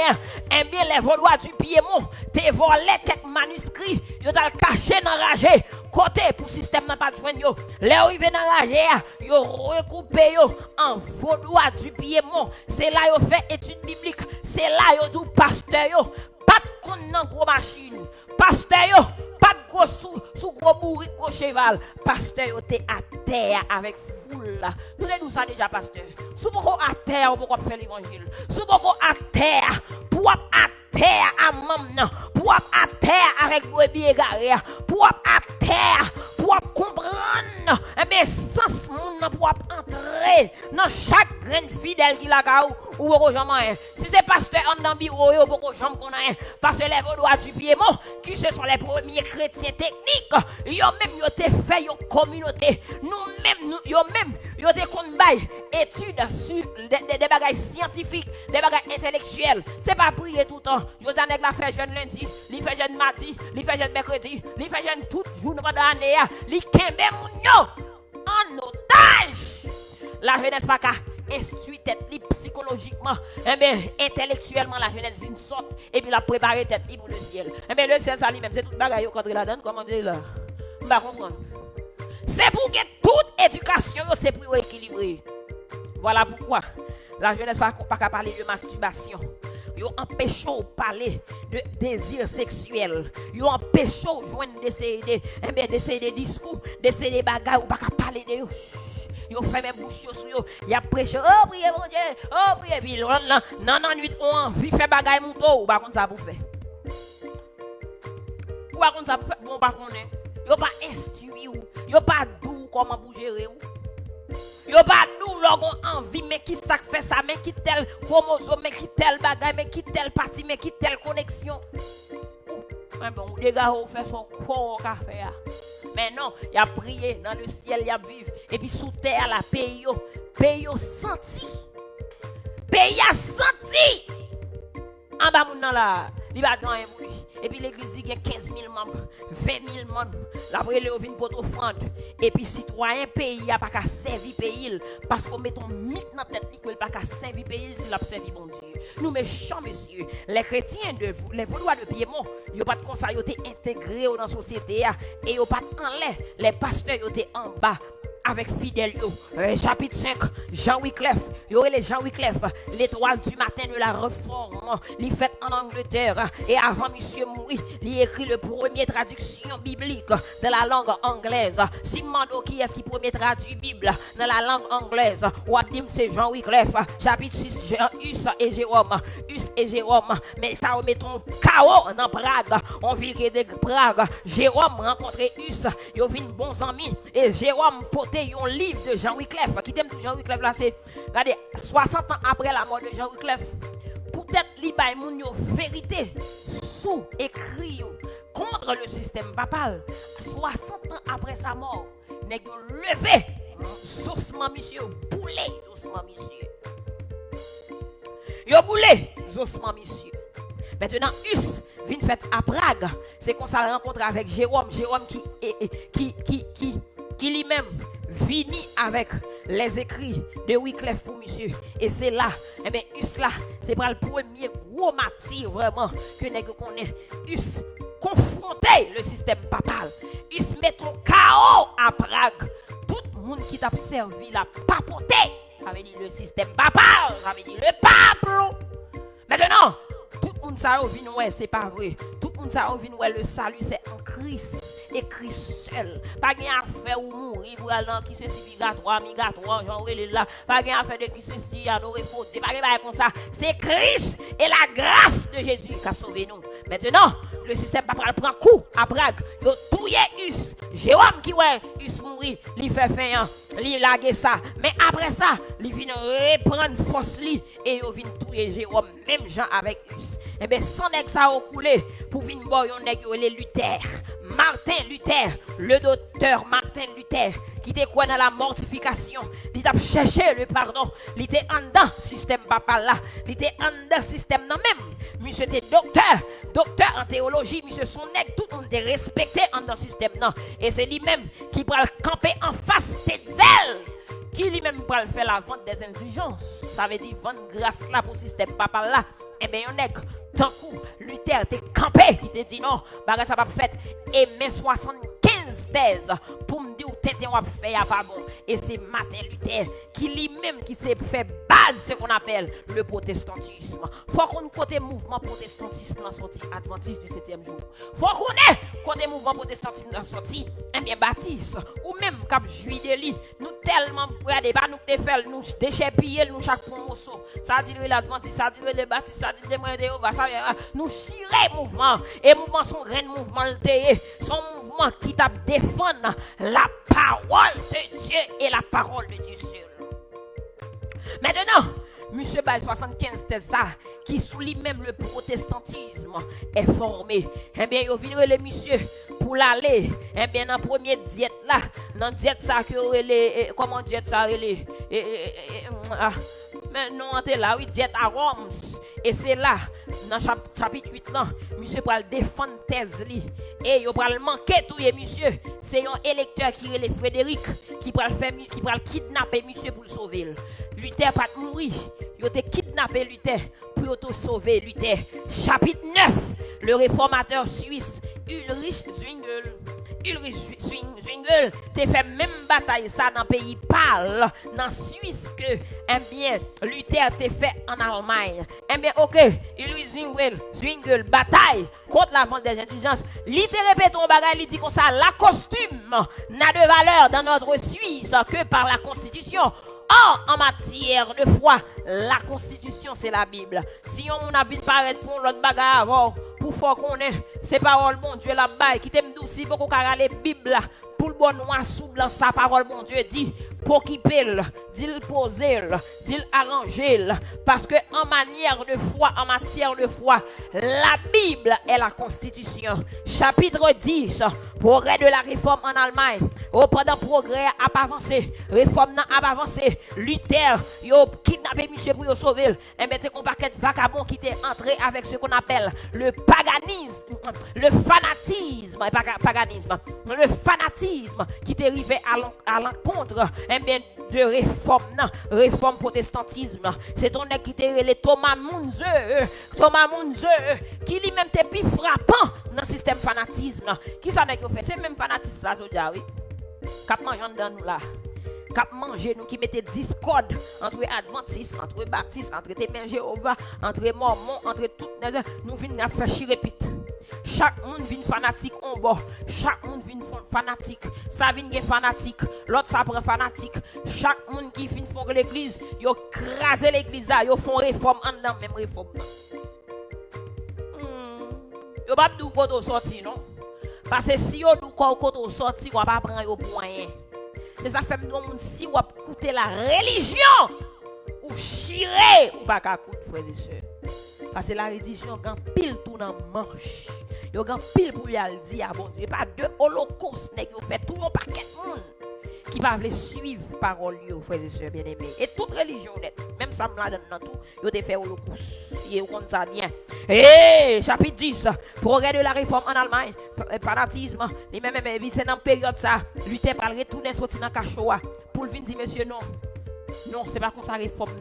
Eh bien, les Vaudois du Piémont, t'es volé quelques manuscrits, ils ont caché dans la rage. Côté pour le système n'a pas de joindre. Les arrivés dans la rage, ils ont recoupé en Vaudois du Piémont. C'est là qu'ils ont fait études bibliques. C'est là qu'ils ont dit pasteur, pas de compte dans gros machine. Pasteur, pas de gros sous gros bourrique, gros cheval. Pasteur, t'es à terre avec foule. Nous disons ça déjà, pasteur. Sous beaucoup à terre, pour faire l'évangile. Sous beaucoup à terre, pour à terre à maman, pour à terre avec brebis égaré, pour à terre, pour comprendre. Eh mais sans moun pour entrer dans chaque graine fidèle qui la ka ou beaucoup jamais. Si c'est pasteur en dans bureau yo beaucoup jamais connaît parce que les vaudois du Piémont qui ce sont les premiers chrétiens techniques, yo même yo te fait une communauté. Nous même yo même yo te kon bay études sur des bagages scientifiques, des bagages intellectuels. C'est pas prier tout le temps. Je dis nèg la fait jeune lundi, li fait jeune mardi, li fait jeune mercredi, li fait jeune tout jour pendant l'année, li kembe moun yo en otage. La jeunesse pas ka instruit tête libre psychologiquement, intellectuellement la jeunesse vient sorte et puis la préparer tête libre pour le ciel. Le ciel ça lui-même c'est tout bagaille contre la donne comment dire là. M'pa comprendre. C'est pour que toute éducation c'est pour équilibrer. Voilà pourquoi la jeunesse pas parler de masturbation. Yo empêche de parler de désir sexuel. Yo empêche de joindre des discours, des bagages ou pas parler de yo. Yo fait mes bouches sur yo, y a prêché oh priez mon Dieu, oh priez puis non nuit on envie faire bagaille mouto ou pas comme ça pour faire. Ou pas comme ça pour faire bon pas connaît. Yo pas instruit ou, yo pas dou comment pour gérer ou. Yo pas nous logon envie mais qui ça fait ça mais qui tel chromosome mais qui tel bagaille mais qui tel partie mais qui tel connexion. Mais bon les gars on fait son corps café. Mais non, il a prié dans le ciel, il a vivre et puis sous terre la paye yo senti. Paye a senti. En bas moun nan la, li ba dans un bruit. Et puis l'église il y a 15 000 membres, 20 000 membres. La brûlé au vin pour offrande. Et puis citoyen pays a pas qu'à servir pays parce qu'on met ton mythe dans tête qu'il pas qu'à servir pays s'il a servi bon Dieu. Nous méchants monsieur, les chrétiens de vous, les vaudois de Piémont, yo pas de comme ça yo té intégré dans la société et yo pas en l'air, les pasteurs yo té en bas. Avec fidèle yo. Chapitre 5, Jean Wycliffe. Yo les Jean Wycliffe, l'étoile du matin de la réforme. Il fait en Angleterre. Et avant monsieur mourir, il écrit le premier traduction biblique de la langue anglaise. Si mando qui est-ce qui premier traduit Bible dans la langue anglaise, ou dit c'est Jean Wycliffe. Chapitre 6, Us et Jérôme. Us et Jérôme. Mais ça remettons chaos dans Prague. On vit que de Prague. Jérôme rencontré Us. Yo vin bons amis. Et Jérôme un livre de Jean Wycliffe qui t'aime Jean Wycliffe là c'est regardez 60 ans après la mort de Jean Wycliffe peut-être li bay moun yo vérité sous écrit contre le système papal 60 ans après sa mort nèg yo levé doucement monsieur boulé doucement monsieur yo boulé doucement monsieur maintenant Us vient fait à Prague c'est qu'on s'est rencontré avec Jérôme qui lui-même vini avec les écrits de Wycliffe pour monsieur. Et c'est là, Us là, c'est pour le premier gros martyr vraiment que nous connaissons. Us confronter le système papal. Us met un chaos à Prague. Tout le monde qui t'a servi l'a papoté. Ça veut dire le système papal. Ça veut dire le pape. Maintenant, tout le monde ça vient ouais, c'est pas vrai. Tout le monde ça vient ouais, le salut c'est en Christ. Et Christ seul. Pas gain à faire ou mourir pour aller qui se migratoire, genre là. Pas gain à faire de qui ceci, adorer faute. Pas gain comme ça. C'est Christ et la grâce de Jésus qui a sauvé nous. Maintenant, le système papal prend coup à Prague. Yo touye Us. Jérôme qui ouais, Us mourir, il fait fin, il lague ça. Mais après ça, il vient reprendre force li et yo vient touyer Jérôme même Jean avec Us. Et bien sans nèg ça au coulé pour venir boy on nèg yo les Luther. Martin Luther, le docteur Martin Luther, qui était quoi dans la mortification, il a cherché le pardon, il était en dedans système papal là, il était en dedans système non même. Monsieur était docteur en théologie, monsieur son nèg tout le monde était respecté en dedans système non. Et c'est lui-même qui va camper en face de zèle. Qui lui-même va faire la vente des indulgences. Ça veut dire vendre grâce là pour le système papal là. Eh bien, on est tant coup, Luther t'es campé, qui te dit non, bagarre ça va faire. Et mais 75 thèses pour me dire où t'es on va faire pas bon. Et c'est Martin Luther qui lui-même qui s'est fait base ce qu'on appelle le protestantisme. Faut qu'on côté mouvement protestantisme dans sorti adventiste du 7e jour. Faut qu'on ait côté mouvement protestantisme dans sorti un bien baptiste ou même cap juillet de lui. Nous tellement près pas nous te faire nous déchépiller nous chaque morceau. Ça dit l'adventiste, ça dit le baptiste, ça dit témoin de Jéhovah, ça nous chirer mouvement et mouvement son grand mouvement son mouvement qui t'a défendre la parole de Dieu et la parole de Dieu seul. Maintenant, monsieur Bail 75 c'est ça qui sous lui-même le protestantisme est formé. Eh bien, il vient le monsieur pour l'aller. Eh bien, dans première diète là, dans diète ça que les comment diète ça les mais non, on est là, oui, diète à Rome. Et c'est là, dans chapitre 8 là, monsieur pour le défendre thèse li. Et il va le manquer tout monsieur. C'est un électeur qui est le Frédéric qui va le faire qui va le kidnapper monsieur pour le sauver. Luther pas mourir. Il a kidnappé Luther pour te sauver Luther. Chapitre 9, le réformateur suisse Ulrich Zwingli. Ulrich Zwingli te fait même bataille ça dans le pays parle dans Suisse que eh bien Luther te fait en Allemagne. Eh bien OK, Ulrich Zwingli bataille contre la vente des intelligences. Li te répète ton bagage, il dit comme ça la costume n'a de valeur dans notre Suisse que par la constitution. Or, en matière de foi, la constitution, c'est la Bible. Si on a vu paraître pour l'autre bagarre avant, pour faire qu'on ait ces paroles, bon Dieu, là-bas, qui t'aime douce, pour qu'on ait la Bible, pour le bon noir sous blanc, sa parole, bon Dieu, dit, pour qu'il pèle, dit le poser, dit le arranger, parce que en manière de foi, en matière de foi, la Bible est la constitution. Chapitre 10, progrès de la réforme en Allemagne. Au pendant progrès a pas avancé, réforme n'a pas avancé. Luther, yo kidnappé monsieur pour yo sauver. Et mettez un paquet de vagabonds qui étaient entrés avec ce qu'on appelle le paganisme, le fanatisme, paganisme, le fanatisme qui était arrivé à l'encontre de réforme protestantisme. C'est ton qui était le Thomas Munze qui lui-même était plus frappant dans le système fanatisme. Qui ça n'a fait? C'est même fanatisme là, je dis oui. Cap mangeant dans nous là. Cap manger nous qui mettait discorde entre adventistes, entre baptistes, entre témoins Jéhovah, entre mormons, entre toutes nous venons faire chier pite. Chaque monde vient fanatique en bas. Chaque monde vient fanatique. Ça vient fanatique. L'autre ça prend fanatique. Chaque monde qui vient faire l'église, yo craser l'église là, yo font réforme en dedans même réforme. Yo pas dou koto sorti non. Parce que si yo dou koto sorti, on va pas prendre yo pour rien. C'est ça fait monde si on écouter la religion ou chirer ou pas ka coute frères et sœurs. Parce que la religion gan pile tout dans manche. Yo gan pile pour y aller dire bon Dieu pas de holocauste nèg yo fait tout un paquet de monde qui pas veut suivre parole yo frères et sœurs bien-aimés. Et toute religion net, même ça me la donne dans tout, yo te fait holocauste. Yo compte ça bien. Chapitre 10, progrès de la réforme en Allemagne, fanatisme, les mêmes c'est dans période ça, Luther pour retourner sortir dans cachoa pour venir dire monsieur non. Non, c'est pas comme ça réforme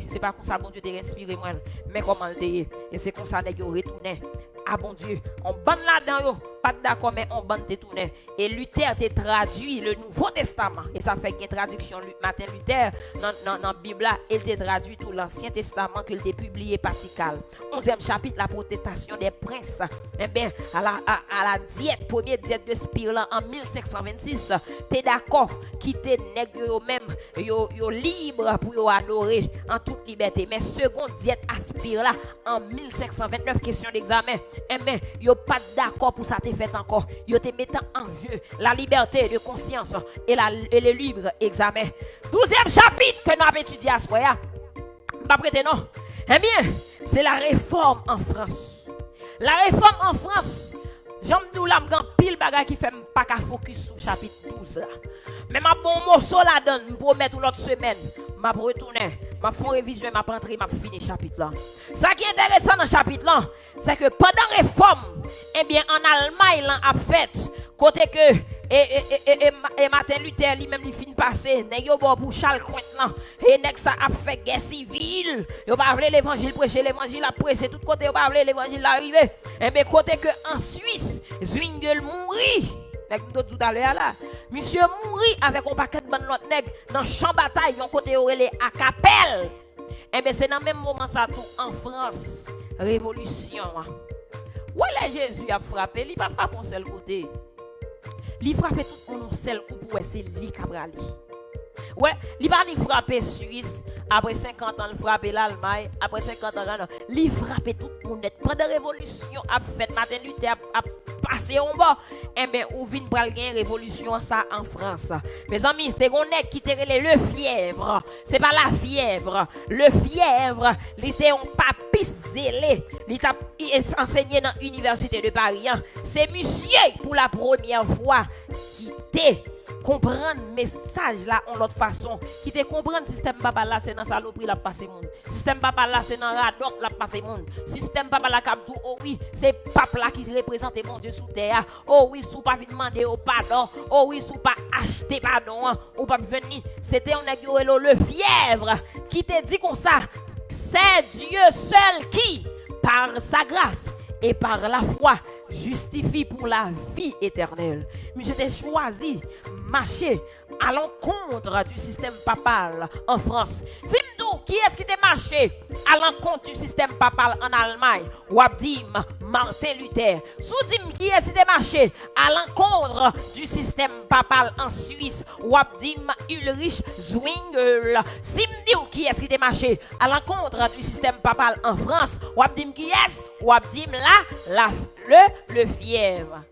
c'est pas comme ça bon Dieu te inspiré moi, mais comment le et c'est comme ça nèg yo retourner. Ah bon Dieu, on bande là-dedans, pas d'accord, mais on bande te tourner. Et Luther te traduit le Nouveau Testament. Et ça fait une traduction, Martin Luther, dans la Bible, il te traduit tout l'Ancien Testament qu'il a publié partical. 11e chapitre, la protestation des princes. Eh bien, à la diète, première diète de Spire en 1526, t'es d'accord, qui te nègre eux-mêmes, yo libre pour yo adorer en toute liberté. Mais seconde diète à Spire là, en 1529, question d'examen. Eh bien, yo pas d'accord pour ça te fait encore. Yo te mettant en jeu la liberté de conscience et le libre examen. 12e chapitre que nous avons étudié à ce soir. Pas prêter non. Eh bien, c'est la réforme en France. La réforme en France, j'aime nous la m'gan pile bagay qui fait pas qu'à focus sur chapitre 12 là. Mais ma bon morceau la donne, me promettre l'autre semaine, m'a retourner, m'a fait révision, m'a rentrer, m'a fini chapitre là. Ça qui est intéressant dans chapitre là, c'est que pendant réforme, eh bien en Allemagne là a fait côté que et Martin Luther lui-même il fin passer, nèg yo bon pour Charles Quint là, et nèg ça a fait guerre civile. Yo pas vle l'évangile prêcher, l'évangile a prêcher tout côté, yo pas vle l'évangile arriver. Et bien côté que en Suisse, Zwingli mourit. Tout à l'heure là, monsieur mourit avec un paquet de bonnes l'autre nèg dans champ bataille, yon côté orélé à Capelle. Et bien c'est dans même moment ça tout en France, révolution. Ouais, Jésus a frappé, il pas frappé un seul côté. Il frappé tout le monde seul coup pour essayer li cabrali. Ouais, il va ni frapper Suisse, après 50 ans, il frappe l'Allemagne, après 50 ans, il frappe tout le monde. Pendant la révolution, a fait Martin Luther, a passé en bas, et bien, ou vient pour gagner révolution ça en France. Mes amis, c'est un nèg qui était le fièvre. C'est pas la fièvre. Le fièvre, il était un papiste zélé. Il est enseigné dans l'université de Paris. C'est monsieur pour la première fois qui était comprendre message là en l'autre façon, qui te comprendre système papa là c'est dans saloperie la passer monde, système papa là c'est dans radok la passer monde, système papa là cap tout oh oui c'est papa là qui représente mon Dieu sous terre, oh oui sous pas demander au pardon, oh oui sous pas acheter pardon ou pas venir, c'était un nèg le fièvre qui te dit comme ça, c'est Dieu seul qui par sa grâce et par la foi justifie pour la vie éternelle. Monsieur t'a choisi marcher à l'encontre du système papal en France. Simdou, qui est-ce qui t'a marché à l'encontre du système papal en Allemagne? Wabdim Martin Luther. Soudim, qui est-ce qui t'a marché à l'encontre du système papal en Suisse? Wabdim Ulrich Zwingli. Simdou, qui est-ce qui t'a marché à l'encontre du système papal en France? Wabdim qui est-ce? Wabdim le fièvre.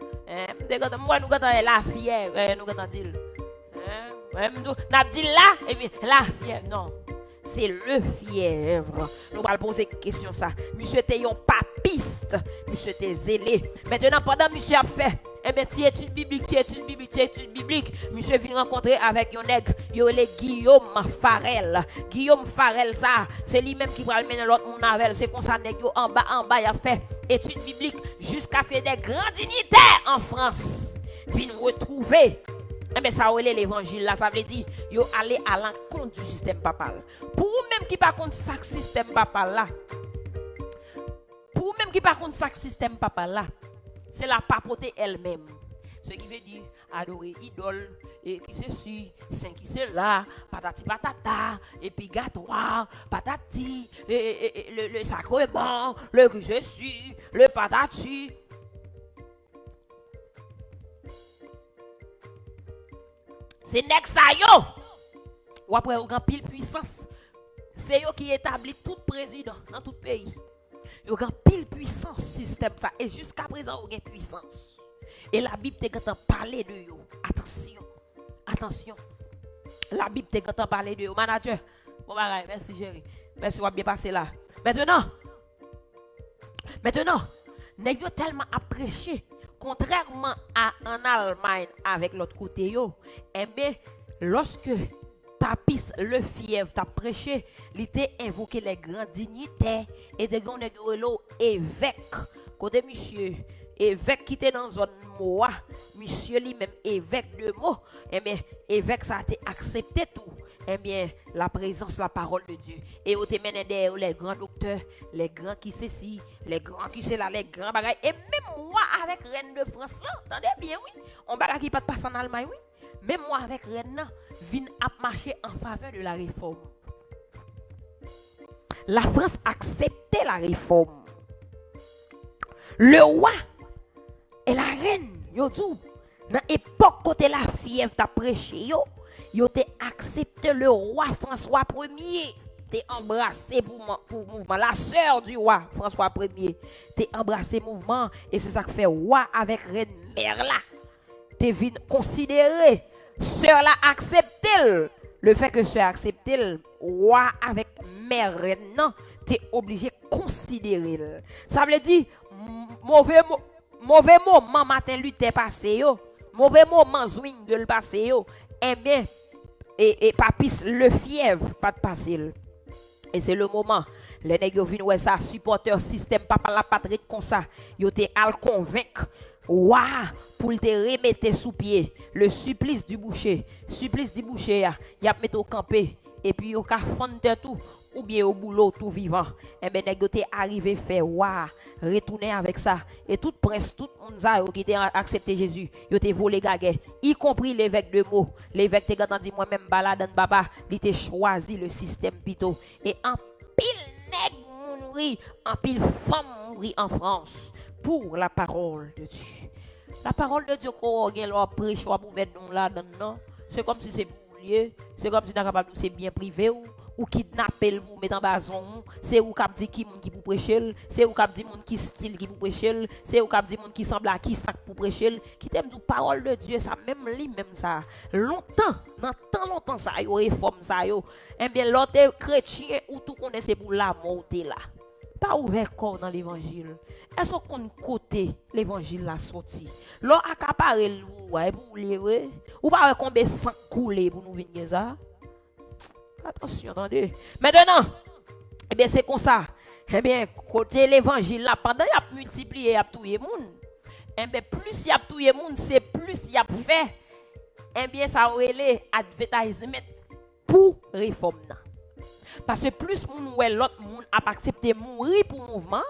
Moi, nous avons la fièvre. Nous avons dit. Nous avons dit là, et puis la fièvre. Non. C'est le fièvre. Nous allons poser une question ça. Monsieur était un papiste. Monsieur était zélé. Maintenant, pendant monsieur a fait, eh bien, tu études biblique. Monsieur vient rencontrer avec un nègre. Il est Guillaume Farel. Guillaume Farel, ça, c'est lui-même qui va le mener l'autre monde avec. C'est comme ça, nègre en bas, il a fait études bibliques jusqu'à ce que des grands dignitaires en France viennent retrouver. Eh bien, ça l'évangile là, ça veut dire, yo aller à l'encontre du système papal. Pour même qui par contre ça système papal là, c'est la papauté elle-même. Ce qui veut dire adorer idole et qui ceci, saint qui c'est là, patati patata, et puis gâtoir, patati, et le sacrement, le qui ceci, le patati. C'est nek sa yo. Ou après ou grand pile puissance. C'est yo qui établit tout président dans tout pays. Yo grand pile puissance système ça et jusqu'à présent ou gen puissance. Et la Bible te quand parler de yo. Attention. La Bible te quand parler de yo manager. Bon bagay, merci Jerry. Merci ou bien passer là. Maintenant, nèg yo tellement apprécié. Contrairement à en Allemagne avec l'autre côté yo, eh bien, lorsque Papis le fièvre t'a prêché, il était invoqué les grandes dignités et des grands évêques. Côté monsieur, évêque qui était dans zone Moa, monsieur lui-même évêque de Mo, eh bien, évêque ça a été accepté tout. Eh bien, la présence, la parole de Dieu. Et au témoin derrière les grands docteurs, les grands qui ceci, les grands qui c'est là, les grands bagailles. Et même moi avec Reine de France, là, attendez bien, oui. On bagaille qui pas passer en Allemagne, oui. Même moi avec Reine, là, vient à marcher en faveur de la réforme. La France acceptait la réforme. Le roi et la reine, yo dit, dans l'époque côté la fièvre t'a prêché, yo te accepté le roi François Ier, t'es embrassé pour mouvement, la sœur du roi François Ier, t'es embrassé mouvement et c'est ça que fait roi avec reine mère là, t'es venu considérer sœur là accepté le fait que sœur accepté roi avec mère reine non, t'es obligé considérer. Ça veut dire mauvais moment Martin Luther passé yo, mauvais moment Zwingli passé yo, eh bien et Papis le fièvre pas de passer. Et c'est le moment les nèg vinn ouais ça supporter système papa la patrie comme ça, yo te al convaincre pour te remettre sous pied le supplice du boucher y a mettre au campé et puis yo ka fondre tout ou bien au boulot tout vivant. Et ben nèg te arrivé faire retourner avec ça et toute presse tout monde qui a accepté Jésus yo te volé gagé y compris l'évêque de Meaux. L'évêque te gardant dit moi même balade en baba il te choisi le système pito et en pile nèg mouri en pile femme mouri en France pour la parole de Dieu. La parole de Dieu qu'on gagne leur prêche ou pour mettre là dedans, c'est comme si c'est lieu, c'est comme si tu es capable de c'est bien privé ou kidnapper le mettre en bazon, c'est ou cap dit qui moun qui pour prêcher, c'est ou cap dit moun qui style qui pour prêcher, c'est ou cap dit moun qui semble à qui sac pour prêcher, qui t'aime du parole de Dieu ça même lui même ça. Longtemps, dans tant longtemps ça yo réforme ça yo. Eh bien l'autre chrétien ou tout connaît c'est pour la monter là. Pas ouvert corps dans l'évangile. Est-ce qu'on côté l'évangile la sorti? L'on accaparé le ouais pour lever ou pas combien sang couler pour nous venir ça? Attention, attendez. Maintenant, eh bien c'est comme ça. Eh bien côté l'évangile là pendant il a multiplié, il a tué monde. Eh bien plus il a tué monde, c'est plus il a fait. Eh bien ça relève advertisement pour réforme. Parce que plus moun ouais l'autre moun a accepté mourir pour mouvement,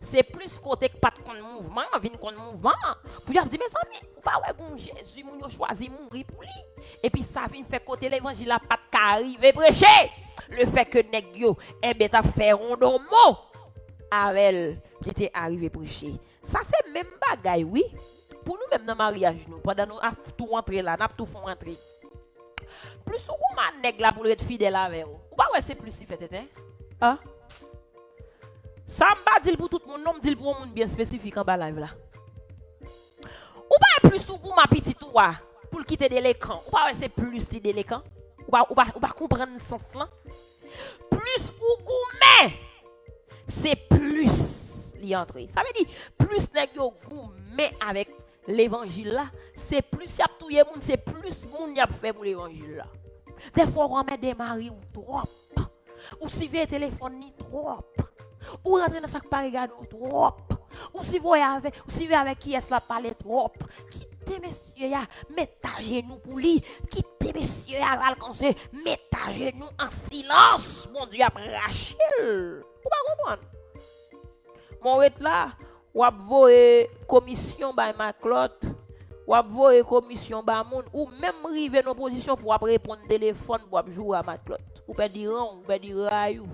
c'est plus côté que pas de mouvement, vinn contre mouvement. Pour dire mes amis, ou pas ouais bon Jésus moun yo choisi mourir pour lui. Et puis ça vient faire côté l'évangile la pas qu'arriver prêcher. Le fait que nèg yo eh ben t'a fait rondomo avec il était arrivé prêcher. Ça c'est même bagaille oui. Pour nous même dans mariage nous pendant nous a tout rentrer là, n'a tout font rentrer. Plus ou moins nèg là pour être fidèle avec vous. Ou pas ouais c'est plus si fait tête hein? Ça m'a dit pour tout le monde, non me dit pour un monde bien spécifique en bas live là. Ou pas plus ou moins petit toi pour quitter de l'écran. Ou pas ouais c'est plus de l'écran. Ou pas comprendre le sens là. Plus ou gourmet c'est plus l'y entrer. Ça veut dire plus nèg yo gourmet avec l'évangile là, c'est plus y a tout le monde, c'est plus monde y a fait pour l'évangile là. Des fois on met des maris ou trop. Ou si vous téléphone ni trop. Ou rentrer dans sac pas regarder trop. Ou si vous avec qui est-ce la parler trop. Quittez messieurs ya, mettez à genoux pour lui. Quittez messieurs ya, alcancer, mettez à genoux en silence. Mon Dieu a raché. Vous pas comprendre. Mon ret là, ou ap voye commission by Maclot, ou ap voye commission by moun, ou même rive dans position pour ap répondre téléphone pour ap jouer à Maclot. Ou peut dire ran, ou peut dire rayou,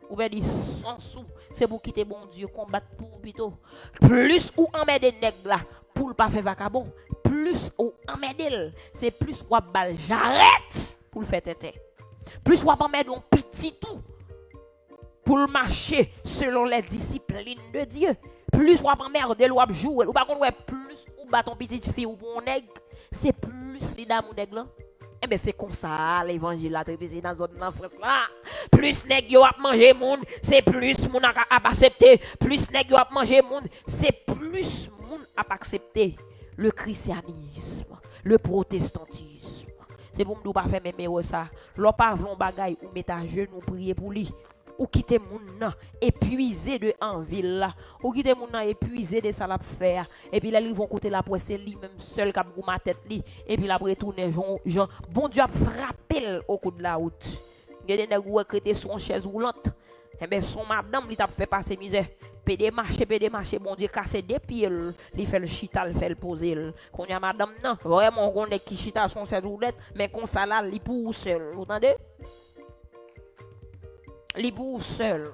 ou peut dire sans sou. C'est pour quitter bon Dieu combattre pour plutôt. Plus ou en met des nèg là pour pas faire vacabon, plus ou en met c'est plus ou ap bal j'arrête pour le faire tête. Plus ou ap en met un petit tout pour marcher selon les disciplines de Dieu. Plus ou ap merde ou ap jouer ou pas qu'on ouais plus ou ba ton petite fille ou bon nèg, c'est plus li dam ou nèg là. Eh ben c'est comme ça l'évangile là trépézé dans zone en France là. Plus nèg yo ap manger monde, c'est plus moun ap accepter. Plus nèg yo ap manger monde, c'est plus moun ap accepter le christianisme, le protestantisme. C'est pour nous pas faire même ça. L'on pas vlon bagay ou mettre à genoux prier pour lui. Ou quitter moun nan épuisé de en ville là, ou quitter moun nan épuisé de ça la faire et puis là ils vont côté la poisse lui même seul cap gou ma tête li et puis là retourner Jean bon Dieu a frappé au coup de la route. Il y a des nèg ou crété son chaise roulante et ben son madame li t'a fait passer misère pédé marcher bon Dieu casser des pieds li fait le chita le fait le poser qu'on y a madame nan vraiment on est qui chita son chaise roulette mais qu'on ça là li pour seul vous entendez li pour seul.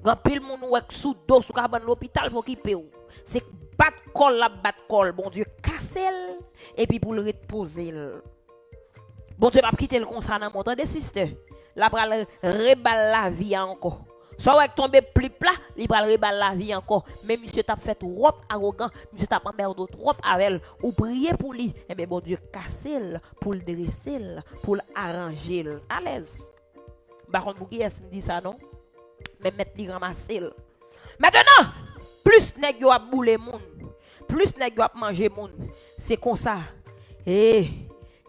Grand pile moun wek sous dos sous cabane l'hôpital pour qui ou. C'est bat col bon Dieu cassel et puis pour le reposer. Bon Dieu pas quitter le concert dans montant des sisters. La pral rebal la vie encore. Soit avec tomber plus plat, il pral rebal la vie encore. Mais monsieur t'a fait trop arrogant, monsieur t'a emmerdé trop avec ou prier pour lui. Et bien bon Dieu cassel pour le dresser, pour l'arranger à l'aise. Par contre, Bouki, est-ce me dit ça, non? Mais mettre li ramasser. Maintenant, plus nèg yo a boule moun, plus nèg yo a manger moun, c'est comme ça.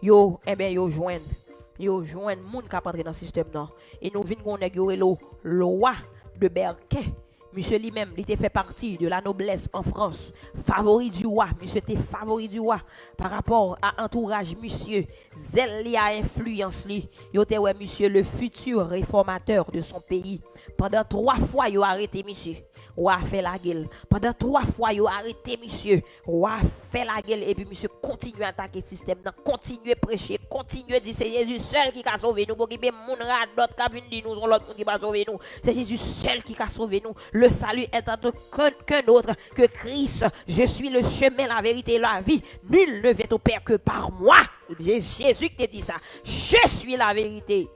Yo joine moun qui entrer dans le système non. Et nous vinn gon nèg yo le roi de Berquin. Monsieur lui-même, il était fait partie de la noblesse en France. Favori du roi. Monsieur était favori du roi. Par rapport à entourage, monsieur, zèle li a influence li. Yo ouais, monsieur, le futur réformateur de son pays. Pendant 3 fois, il a arrêté, monsieur. Ou a fait la gueule. Pendant 3 fois, yo arrêté monsieur. Ou a fait la gueule et puis monsieur continue à attaquer le système. Continue à prêcher, continue à dire c'est Jésus seul qui a sauvé nous. Pour qu'il y ait moun d'autres qui viennent dire nous sont l'autre qui va sauver nous. C'est Jésus seul qui a sauvé nous. Le salut est en qu'un autre que Christ. Je suis le chemin, la vérité et la vie. Nul ne vient au Père que par moi. C'est Jésus qui te dit ça. Je suis la vérité.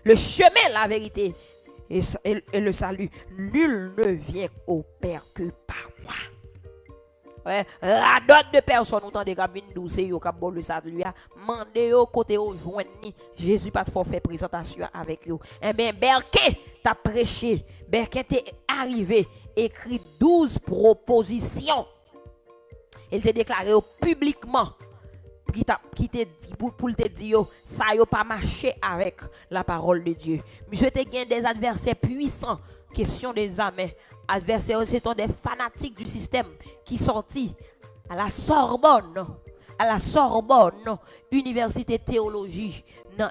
Le chemin, la vérité. Et le salut, nul ne vient au Père que par moi. Ouais, la dot de personnes autant de cabines douces yo k'ap bon le salut a mandé yo côté au joindre Jésus pas de faire présentation avec yo. Eh bien Berké t'a prêché, Berké t'est arrivé écrit 12 propositions. Il t'a déclaré publiquement qui te dit pour te dire ça yo pas marché avec la parole de Dieu. Monsieur te gagne des adversaires puissants, question des âmes. Adversaires c'est des fanatiques du système qui sorti à la Sorbonne, université théologie dans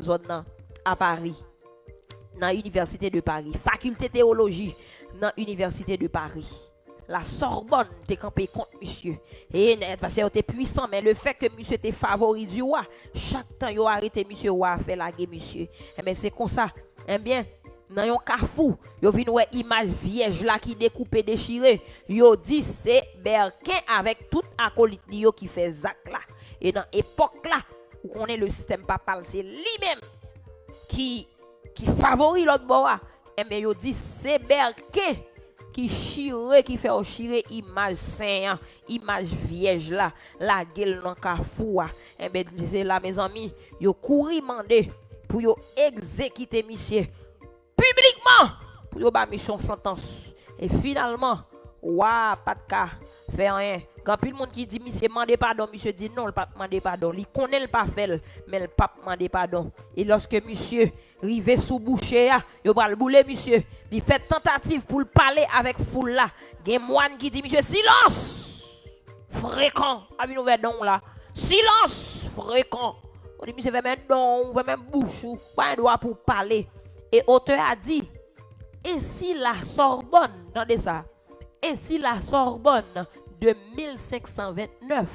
zone à Paris. Dans l'université de Paris, faculté théologie dans l'université de Paris. La Sorbonne t'es campé contre monsieur. Et parce que t'es puissant, mais le fait que monsieur t'es favori du roi, chaque temps yo arrêté monsieur roi fait la guerre monsieur. Eh bien c'est comme ça. Eh bien, dans yon kafou, yo vinn ouais image vierge là qui découpé déchiré. Yo dit c'est Berquin avec tout acolyte yo qui fait Zach là. Et dans époque là où on est le système papal, c'est lui-même qui favorise l'autre bois. Eh bien yo dit c'est Berquin qui chire, qui fait chirer image saint, image vierge là, la gueule dans kafou. Eh bien c'est là mes amis, yo couri mandé pour yo exécuter monsieur publiquement pour yo ba mission sentence. Et finalement, pas de cas, fait rien. Quand plus le monde qui dit monsieur mandé pardon, monsieur dit non, le pas mandé pardon. Il connaît le pas fait, mais le pas mandé pardon. Et lorsque monsieur rivé sous boucher, yo va le bouler monsieur. Il fait tentative pour le parler avec foule là. Gen moine qui dit monsieur silence. Fréquent, abi nou don là. Silence fréquent. On dit monsieur veut même don, veut même bouche ou pas droit pour parler. Et auteur a dit et si la Sorbonne, attendez ça. Et si la Sorbonne de 1529,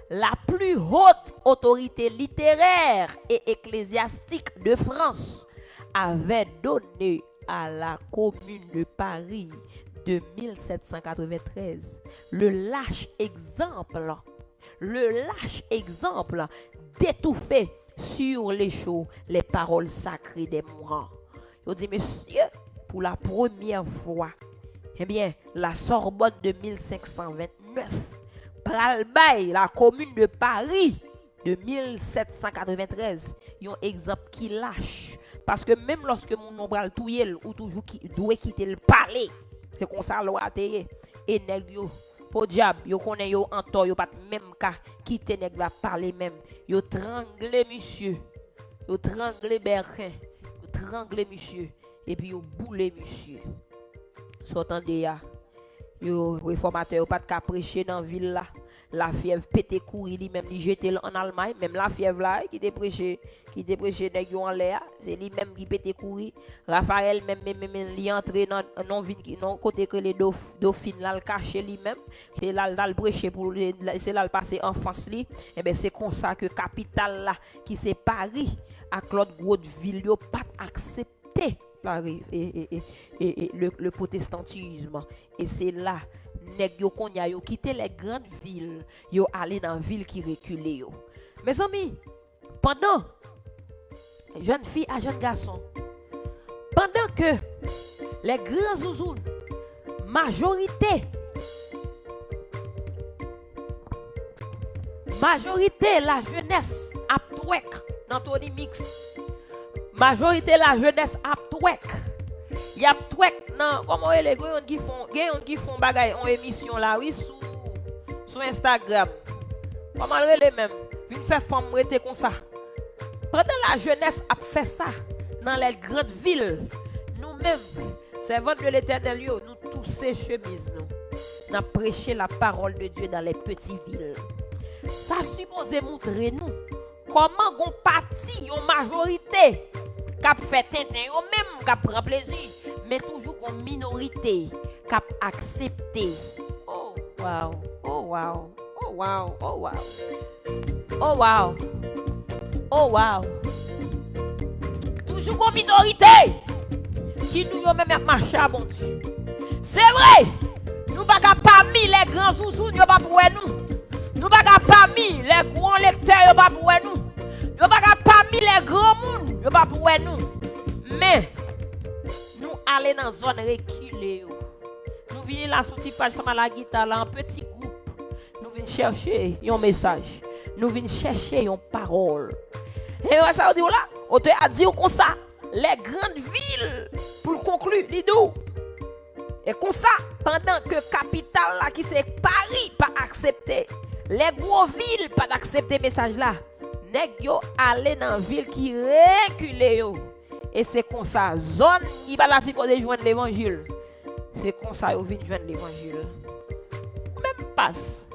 la plus haute autorité littéraire et ecclésiastique de France, avait donné à la Commune de Paris de 1793 le lâche exemple d'étouffer sur les chauds les paroles sacrées des mourants. Il dit, monsieur, pour la première fois, eh bien, la Sorbonne de 1529, pral bay la Commune de Paris de 1793, yon exemple qui lâche. Parce que même lorsque mon nom pral touye ou toujours qui doit quitter le palais, c'est comme ça loi ateye. Et nèg yo, pour diable, yo connaît yo en tort, yo pas même cas quitter nèg la parler même. Yo trangle monsieur. Yo trangle Berquin. Yo trangle monsieur et puis yo boule monsieur. S'entendez ya. Yo réformateur pas de cas prêcher dans ville là. La fièvre pété courir lui même il jeté en Allemagne, même la fièvre là qui te prêché nèg yo en l'air, c'est lui même qui pété courir. Raphaël même il entré dans non ville qui non côté que les dauphine là le caché lui même, c'est là le prêcher pour c'est là le passer en France lui. Et ben c'est comme ça que capitale là qui c'est Paris à Claude grosse ville yo pas accepté le protestantisme et c'est là nèg yo konya yo quitté les grandes villes yo aller dans ville qui reculé yo. Mes amis, pendant jeune fille à jeune garçon, pendant que les grands zouzous majorité la jeunesse a twek dans Tony Mix, majorité la jeunesse a twek. Y a twek non comment les gens qui font bagay en émission là oui sur Instagram. Comment les même vinn faire femme rete comme ça. Pendant la jeunesse a fait ça dans les grandes villes. Nous-mêmes, servants de l'Éternel, nous tous ces chemises nous n'a prêché la parole de Dieu dans les petites villes. Ça suppose montrer nous comment gon parti, une majorité qui fait tintin, ou même qui prend plaisir, mais toujours une minorité qui a accepté. Oh wow, oh wow, oh wow, oh wow, oh wow, oh wow. Toujours une minorité qui nous a même marché à bon Dieu. C'est vrai, nous pas parmi les grands sous-sous, nous pas pour nous. Nous pas parmi les grands lecteurs, nous pas pour nous. Nous pas parmi les grands monde, nous pas pour nous. Mais nous aller dans zone reculée. Nous venons là sous petit page à la guitare là en petit groupe. Nous venons chercher un message. Nous venons chercher une parole. Et ça veut dire là, on te a dit comme ça, les grandes villes pour conclure, Lidou. Et comme ça, pendant que capitale là qui c'est Paris pas accepté, les gros villes pas accepter message là, nèg yo aller dans ville qui reculé yo. Et c'est comme ça, zone qui va là pour joindre l'évangile. C'est comme ça yo vinn joindre l'évangile. Même passe.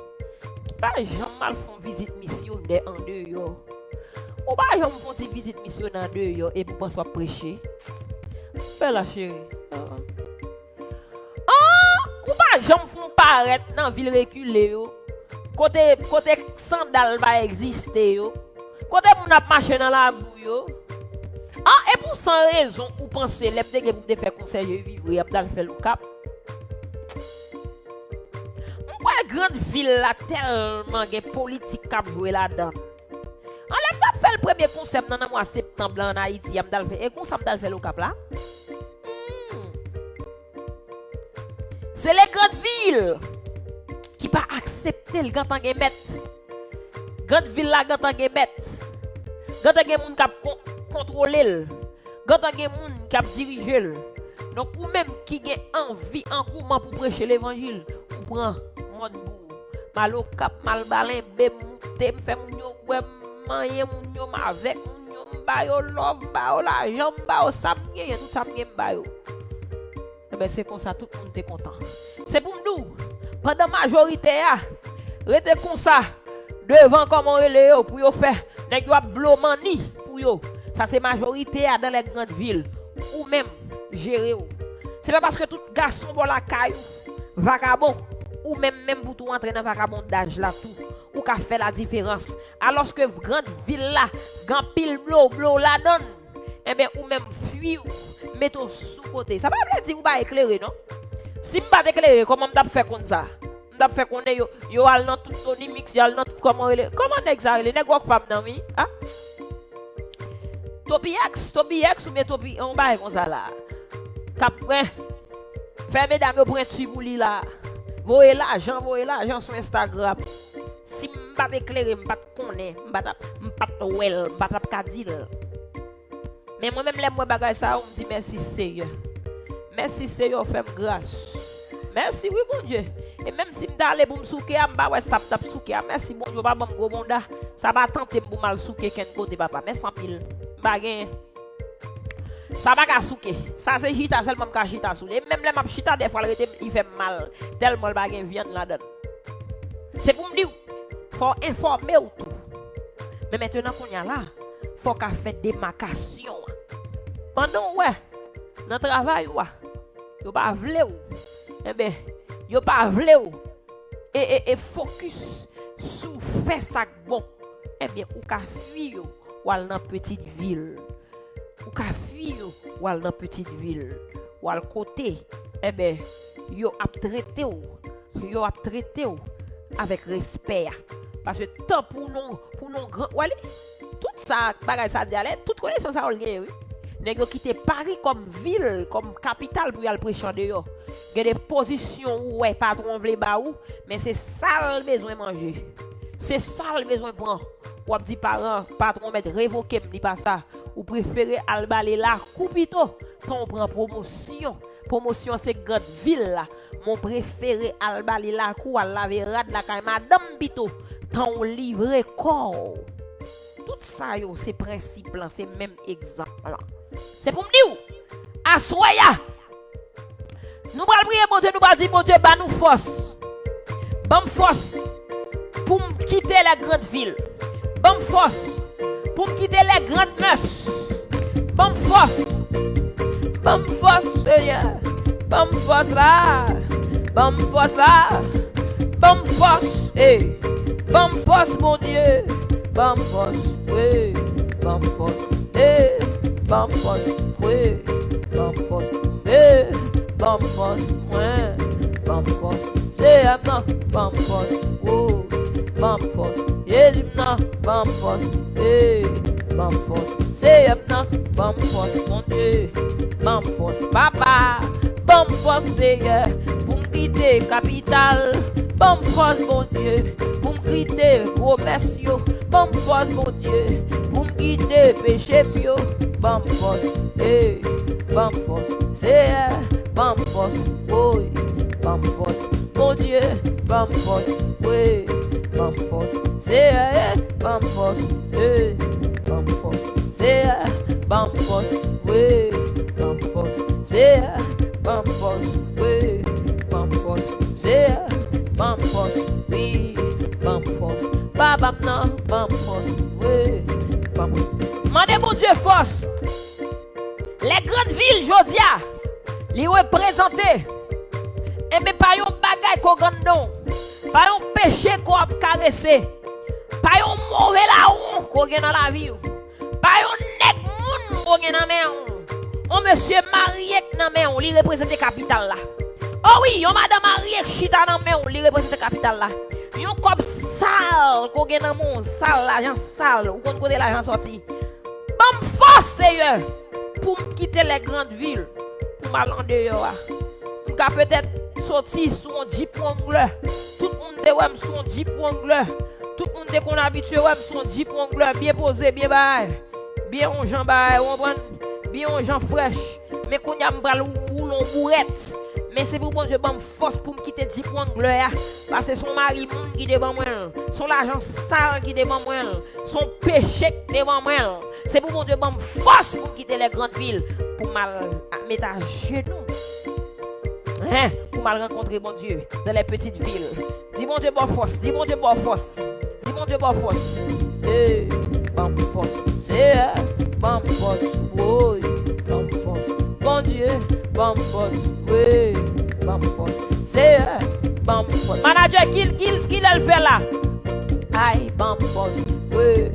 Pas jamais mal font visite missionnaire en deux yo. Ou pas jamais font une visite missionnaire en deux yo et pour soit prêcher. Belle chérie. Ou pas jamais font paraître dans ville reculée yo. Côté sandal va exister yo. Côté moun a marcher dans la boue yo. Et pour sans raison ou penser les que vous devez faire conseil vivre et dans faire le cap. Une grande ville là tellement de politique qui jouer là-dedans. On l'a fait le premier concept dans le mois de septembre en Haïti, et comment ça m'a fait le cap là? C'est les grandes villes qui pas accepter le gantan gemet. Grande ville là gantan gemet. Gantan gen moun k'ap contrôler. Gantan gen moun k'ap diriger. Donc ou même qui gen envie engouement pour prêcher l'évangile, ou prend mon bou. Malo k'ap mal balin bem te me fait moun yo wè manye moun yo avec moun yo mba yo love mba yo l'argent mba yo ça m'gen tout ça m'gen mba yo. Ben c'est comme ça tout le monde est content. C'est pour nous pendant majorité a rete comme ça devant comme on relé pour yo faire nèg yo blow money pour yo. Ça c'est majorité a dans les grandes villes ou même gérer. C'est pas parce que tout garçon bon la caillou vagabond ou même pour tout entrer dans vagabondage là tout ou qu'a fait la différence alors que grande ville là grand pile blow la donne et bien ou même fuir mettre sous côté ça pas dire ou pas éclairer non si pas éclairer comment m't'a fait comme ça m't'a fait qu'on yo al dans tout Tony Mix yo al dans tout comment nèg ça les nèg femme nan oui ah Topi X ou bien Topi on bail comme ça là cap fait mesdames yo prend tibouli là voyez l'argent sur Instagram si m'pas éclairer m'pas connait m'pas well m'pas kadil mais moi même les moi bagay ça on me dit merci Seigneur fait grâce merci oui bon Dieu et même si m'd'aller pour me souker m'ba ouais ça tap souker merci bon Dieu pas bon gros bonda ça va tenter pour mal souker ken côté papa mais sans pile bagay ça va ka souker ça c'est chita seulement ka chita sou et même les m'a chita des fois il fait mal tellement le bagay viande là-dedans c'est pour me dire faut informer ou tout mais maintenant qu'on y a là faut qu'a fait démarcation pendant ouais dans travail ouais yo pas vle ou eh ben yo pas vle ou et focus sur faire ça bon eh bien ou ka fuir ou al dans petite ville ou ka fuir ou al dans petite ville ou al côté eh ben yo a traité ou avec respect parce que tant pour nous grand wale tout ça bagay ça d'aller toute connaissance ça on gagne oui nèg yo quitter Paris comme ville comme capitale pour y aller prêcher dehors il y a des positions où ouais patron vle ba ou mais c'est ça le besoin manger c'est ça le besoin prendre ou dit parents patron mettre révoquer me dit pas ça ou préférer al balé la coupito ton prend promotion c'est grande ville là mon préféré al balé la cou al laver rad la kay madame bito ton livrer corps tout ça yo c'est principe là c'est même exemple là c'est pour me dire assoya nous va prier bon Dieu nous va dire bon Dieu ba nous force pour quitter la grande ville bonne force pour quitter les grandes mœurs bonne Bam force, Seigneur. Bam force là. Bam force là. Bam force, eh. Bam force, mon Dieu. Bam force, oui. Bam force, eh. Bam force, oui. Bam force, eh. Bam force, ouais. Bam force, c'est maintenant. Bam force, oh. Bam force, Jésus maintenant. Bam force, eh. Bam force, c'est maintenant. Bam force, mon Dieu. Bam force, papa. Bam force, Seigneur. Pour me quitter, capitale. Bam force, mon Dieu. Pour me quitter, promesse, yo. Bam force, mon Dieu. Pour me quitter, péché, yo. Bam force, eh. Bam force, Seigneur. Bam force, oui. Bam force, mon Dieu. Bam force, oui. Bam force, Seigneur. Bam force, eh. Bam force, Seigneur. Bam force, oui. Bam force, Seigneur. Bam force, oui. Bam force, Seigneur. Bam force, oui. Bam force, Baba non. Bam force, oui. Bam force. Mandez mon Dieu force. Les grandes villes, Jodia, les représenter. Et bien, pas un bagay qu'on gagne, pas un péché qu'on a caressé, pas un mauvais la honte qu'on gagne dans la vie, pas un nec moun qu'on gagne dans la main. On monsieur marié dans la main, il représente la capitale là. Oh oui, on madame marié chita dans la main, il représente la capitale là. Yon comme sale qu'on gagne dans le monde, sale, l'argent sale, ou qu'on connaît l'argent sorti. Bam force, Seigneur, pour me quitter les grandes villes, pour m'aller en dehors. Je peux peut-être sortir sur un Jeep Wrangler. Tout le monde est sur un Jeep Wrangler. Tout le monde est qu'on habitué sur un Jeep Wrangler. Bien posé, bien bail. Bien en jambes, bien en jambes fraîches. Mais qu'on y a un roulon bourrette. Mais c'est pour bon Dieu, bonne force pour me quitter Jeep Wrangler. Parce que son mari qui devant moi. Son argent sale qui devant moi. Son péché qui devant moi. C'est pour mon Dieu, bonne force pour quitter les grandes villes. Pour mal mettre à genoux. Hein? Pour mal rencontrer mon Dieu dans les petites villes. Dis mon Dieu, bonne force. Dis mon Dieu, bonne force. Dis mon Dieu, bonne force. Eh, bonne force. C'est bonne force. Oui, bonne force. Bon Dieu, bonne force. Oui, bonne force. C'est bonne force. Manager, qu'il elle fait là? Aïe, bonne force. Oui,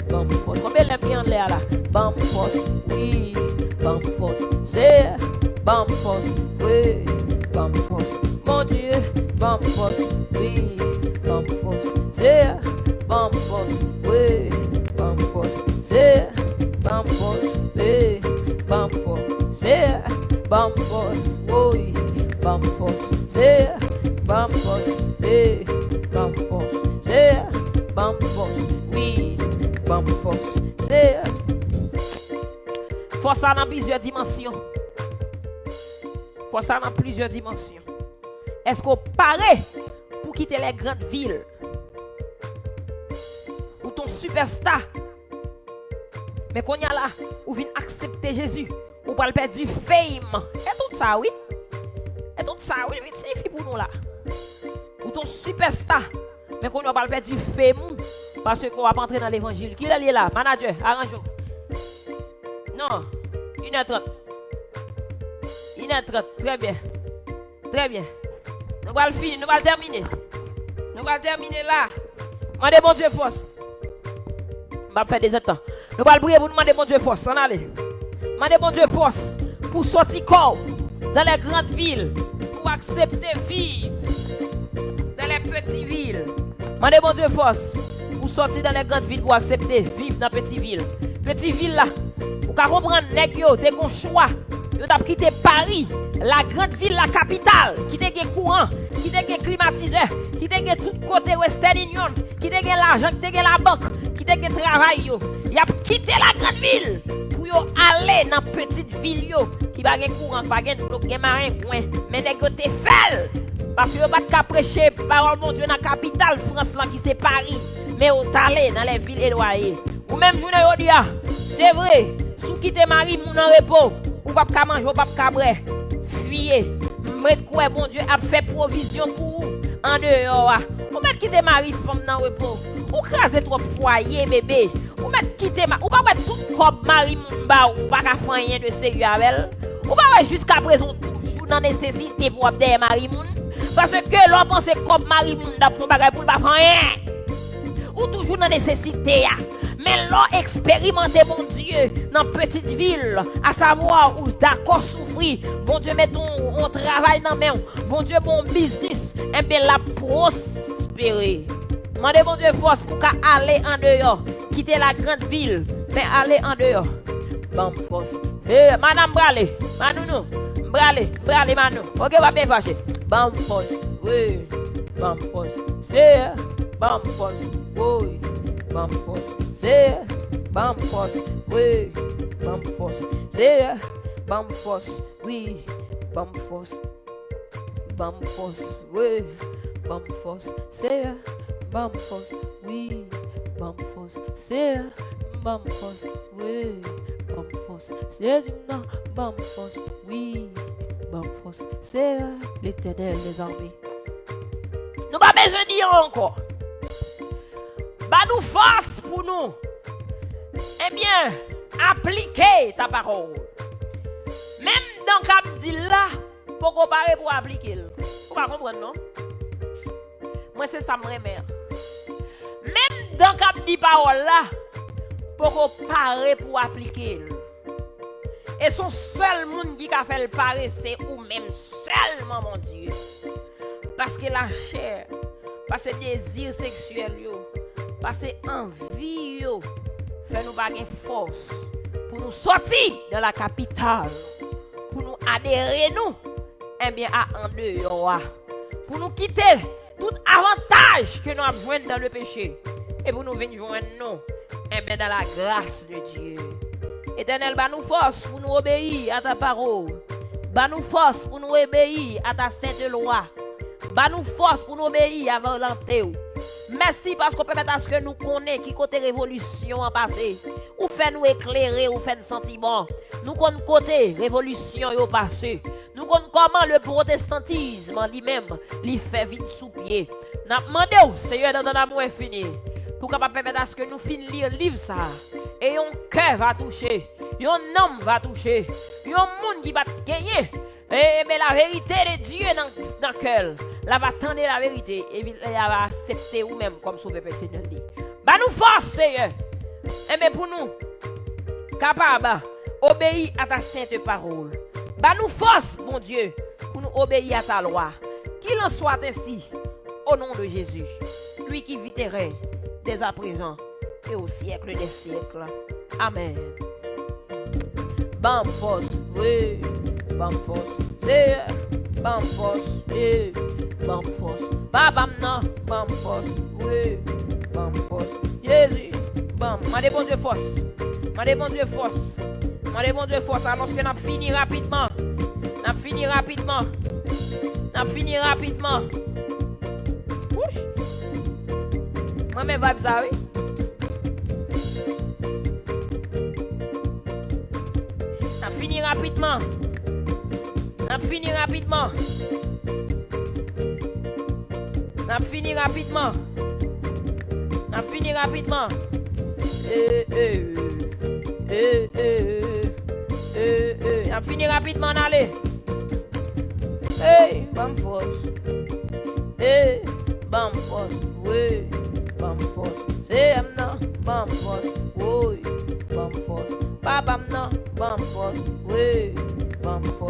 bonne force. Combien elle aime bien l'air là? Bonne force. Oui, bonne force. C'est bonne force. Oui. Bam force, mon Dieu, bam force, oui, bam force, c'est bam force, oui, bam force, c'est bam force, oui, bam force, c'est bam force, oui, bam force, c'est bam force, oui, bam force, c'est bam force, oui, bam force, c'est force dans plusieurs dimensions. Pour ça, dans plusieurs dimensions. Est-ce qu'on paraît pour quitter les grandes villes? Ou ton superstar? Mais qu'on y a là, ou vient accepter Jésus, ou pas le perdre du fame. Et tout ça, oui. Et tout ça, oui, vite signifie pour nous là. Ou ton superstar. Mais qu'on va pas le perdre du fame. Parce qu'on va pas entrer dans l'évangile. Qui est là? Manager, arrange-vous. Non, 1h30. 1h30, très bien. Très bien. Nous allons finir, nous allons terminer. Nous allons terminer là. Demandez bon Dieu force. On va faire des temps. Nous allons prier pour demander bon Dieu force. On allez. Demandez bon Dieu force pour sortir corps dans les grandes villes. Pour accepter vivre dans les petites villes. Demandez bon Dieu force pour sortir dans les grandes villes. Pour accepter vivre dans les petites villes. Petites villes là. Vous pouvez comprendre, nèg yo, t'es qu'on choix. Vous avez quitté Paris, la grande ville, la capitale, qui te gen courant, qui te gen climatiseur, qui te gen tout côté Western Union, qui te gen l'argent, qui te gen la banque, qui te gen travail yo. Y a quitté la grande ville pour yo aller dans petite ville yo, qui va gen courant, pas gen bloc, gen marin coin, mais nèg yo te fait parce que yo pas ka prêcher parole mon Dieu dans la capitale France là qui c'est Paris, mais yo t'aller dans les villes éloignées. Ou même journée yo dit c'est vrai, sous quitter Marie moun en repos. Ou pas qu'à manger, ou pas qu'à boire. Fuyez. Mettre quoi, bon Dieu, a fait provision pour vous. En dehors. Ou mettre quitter mari, femme dans le repos. Ou craser trop foyer, bébé. Ou mettre quitter ma. Ou pas mettre tout comme mari, moun ba, ou pas qu'à faire rien de sérieux avec elle. Ou pas jusqu'à présent toujours dans nécessité pour obtenir Marimoun. Parce que l'on pense comme Marimoun dans son bagage pour ne pas faire rien. Ou toujours dans nécessité. Mais l'on expérimente mon Dieu dans petite ville, à savoir où d'accord souffrir. Bon Dieu met ton travail dans main. Bon Dieu bon business. Et bien la prospérer. Demandez mon Dieu force pour aller en dehors. Quitter la grande ville. Mais aller en dehors. Bon force. Madame Brale. Manounou. Brale Manou. Ok, va bien fâcher. Bon force. Oui. Bon force. C'est. Bon force. Oui. Bon force. C'est. Bon force. Oui. Bon force. C'est. Bon force. Oui. Bon force. Bon force. Oui. Bon force. C'est. Bon force. Oui. Bon force. C'est. Bon force. Oui. Bon force. C'est du nom. Bon force. Oui. Bon force. C'est l'Éternel des armées. Nous pas besoin de dire encore. Bah nous force pour nous. Eh bien, appliquer ta parole. Même dans Cap dit là, pour comparer pour appliquer. Vous pas comprendre non? Moi c'est ça me remet. Même dans Cap dit parole là, pour comparer pour appliquer. Et son seul monde qui a fait le parer, c'est ou même seulement mon Dieu. Parce que la chair, parce que désir sexuel, parce que envie, fait nous baguer force pour nous sortir de la capitale, pour nous adhérer nous, eh bien à en dehors, pour nous quitter tout avantage que nous avons besoin dans le péché et pour nous venir joindre nous, eh bien dans la grâce de Dieu. Éternel, bah nous force pour nous obéir à ta parole. Bah nous force pour nous obéir à ta sainte loi. Bah nous force pour nous obéir à ta volonté. Merci parce qu'on permet à ce que nous connaissons qui côté révolution en passé. Ou fait nous éclairer, ou fait nous sentir bon. Nous connaissons côté révolution au passé. Nous connaissons comment le protestantisme lui-même lui fait vite sous pied. Nous demandons, Seigneur, dans l'amour infini, pour qu'on permettre à ce que nous finissions lire le livre ça. Et un cœur va toucher, un homme va toucher, un monde qui va gagner. Mais la vérité de Dieu dans le cœur, là va tendre la vérité et elle va accepter ou même comme sauveur personnel. Bah nous force, Seigneur. Et mais pour nous, capable obéir à ta sainte parole. Bah nous force, mon Dieu, pour nous obéir à ta loi. Qu'il en soit ainsi, au nom de Jésus, lui qui vit et règne dès à présent et au siècle des siècles. Amen. Bam force, oui. Bam force, c'est. Bam force, oui. Bam force. Babam non. Bam force, oui. Bam force. Jésus. Bam. M'a bon Dieu force. M'a bon Dieu force. M'a bon Dieu force. Alors que n'a fini rapidement. N'a fini rapidement. N'a fini rapidement. Ouch. Moi-même, va ça, oui. N'a fini rapidement. N'a fini rapidement. N'a fini rapidement. N'a fini rapidement. N'a fini rapidement, allez. Hey, bam force. Hey, bam force. Oui, bam force. C'est non, bam force. Oui, bam force. Pas bam non, bam force. Oui, bam force.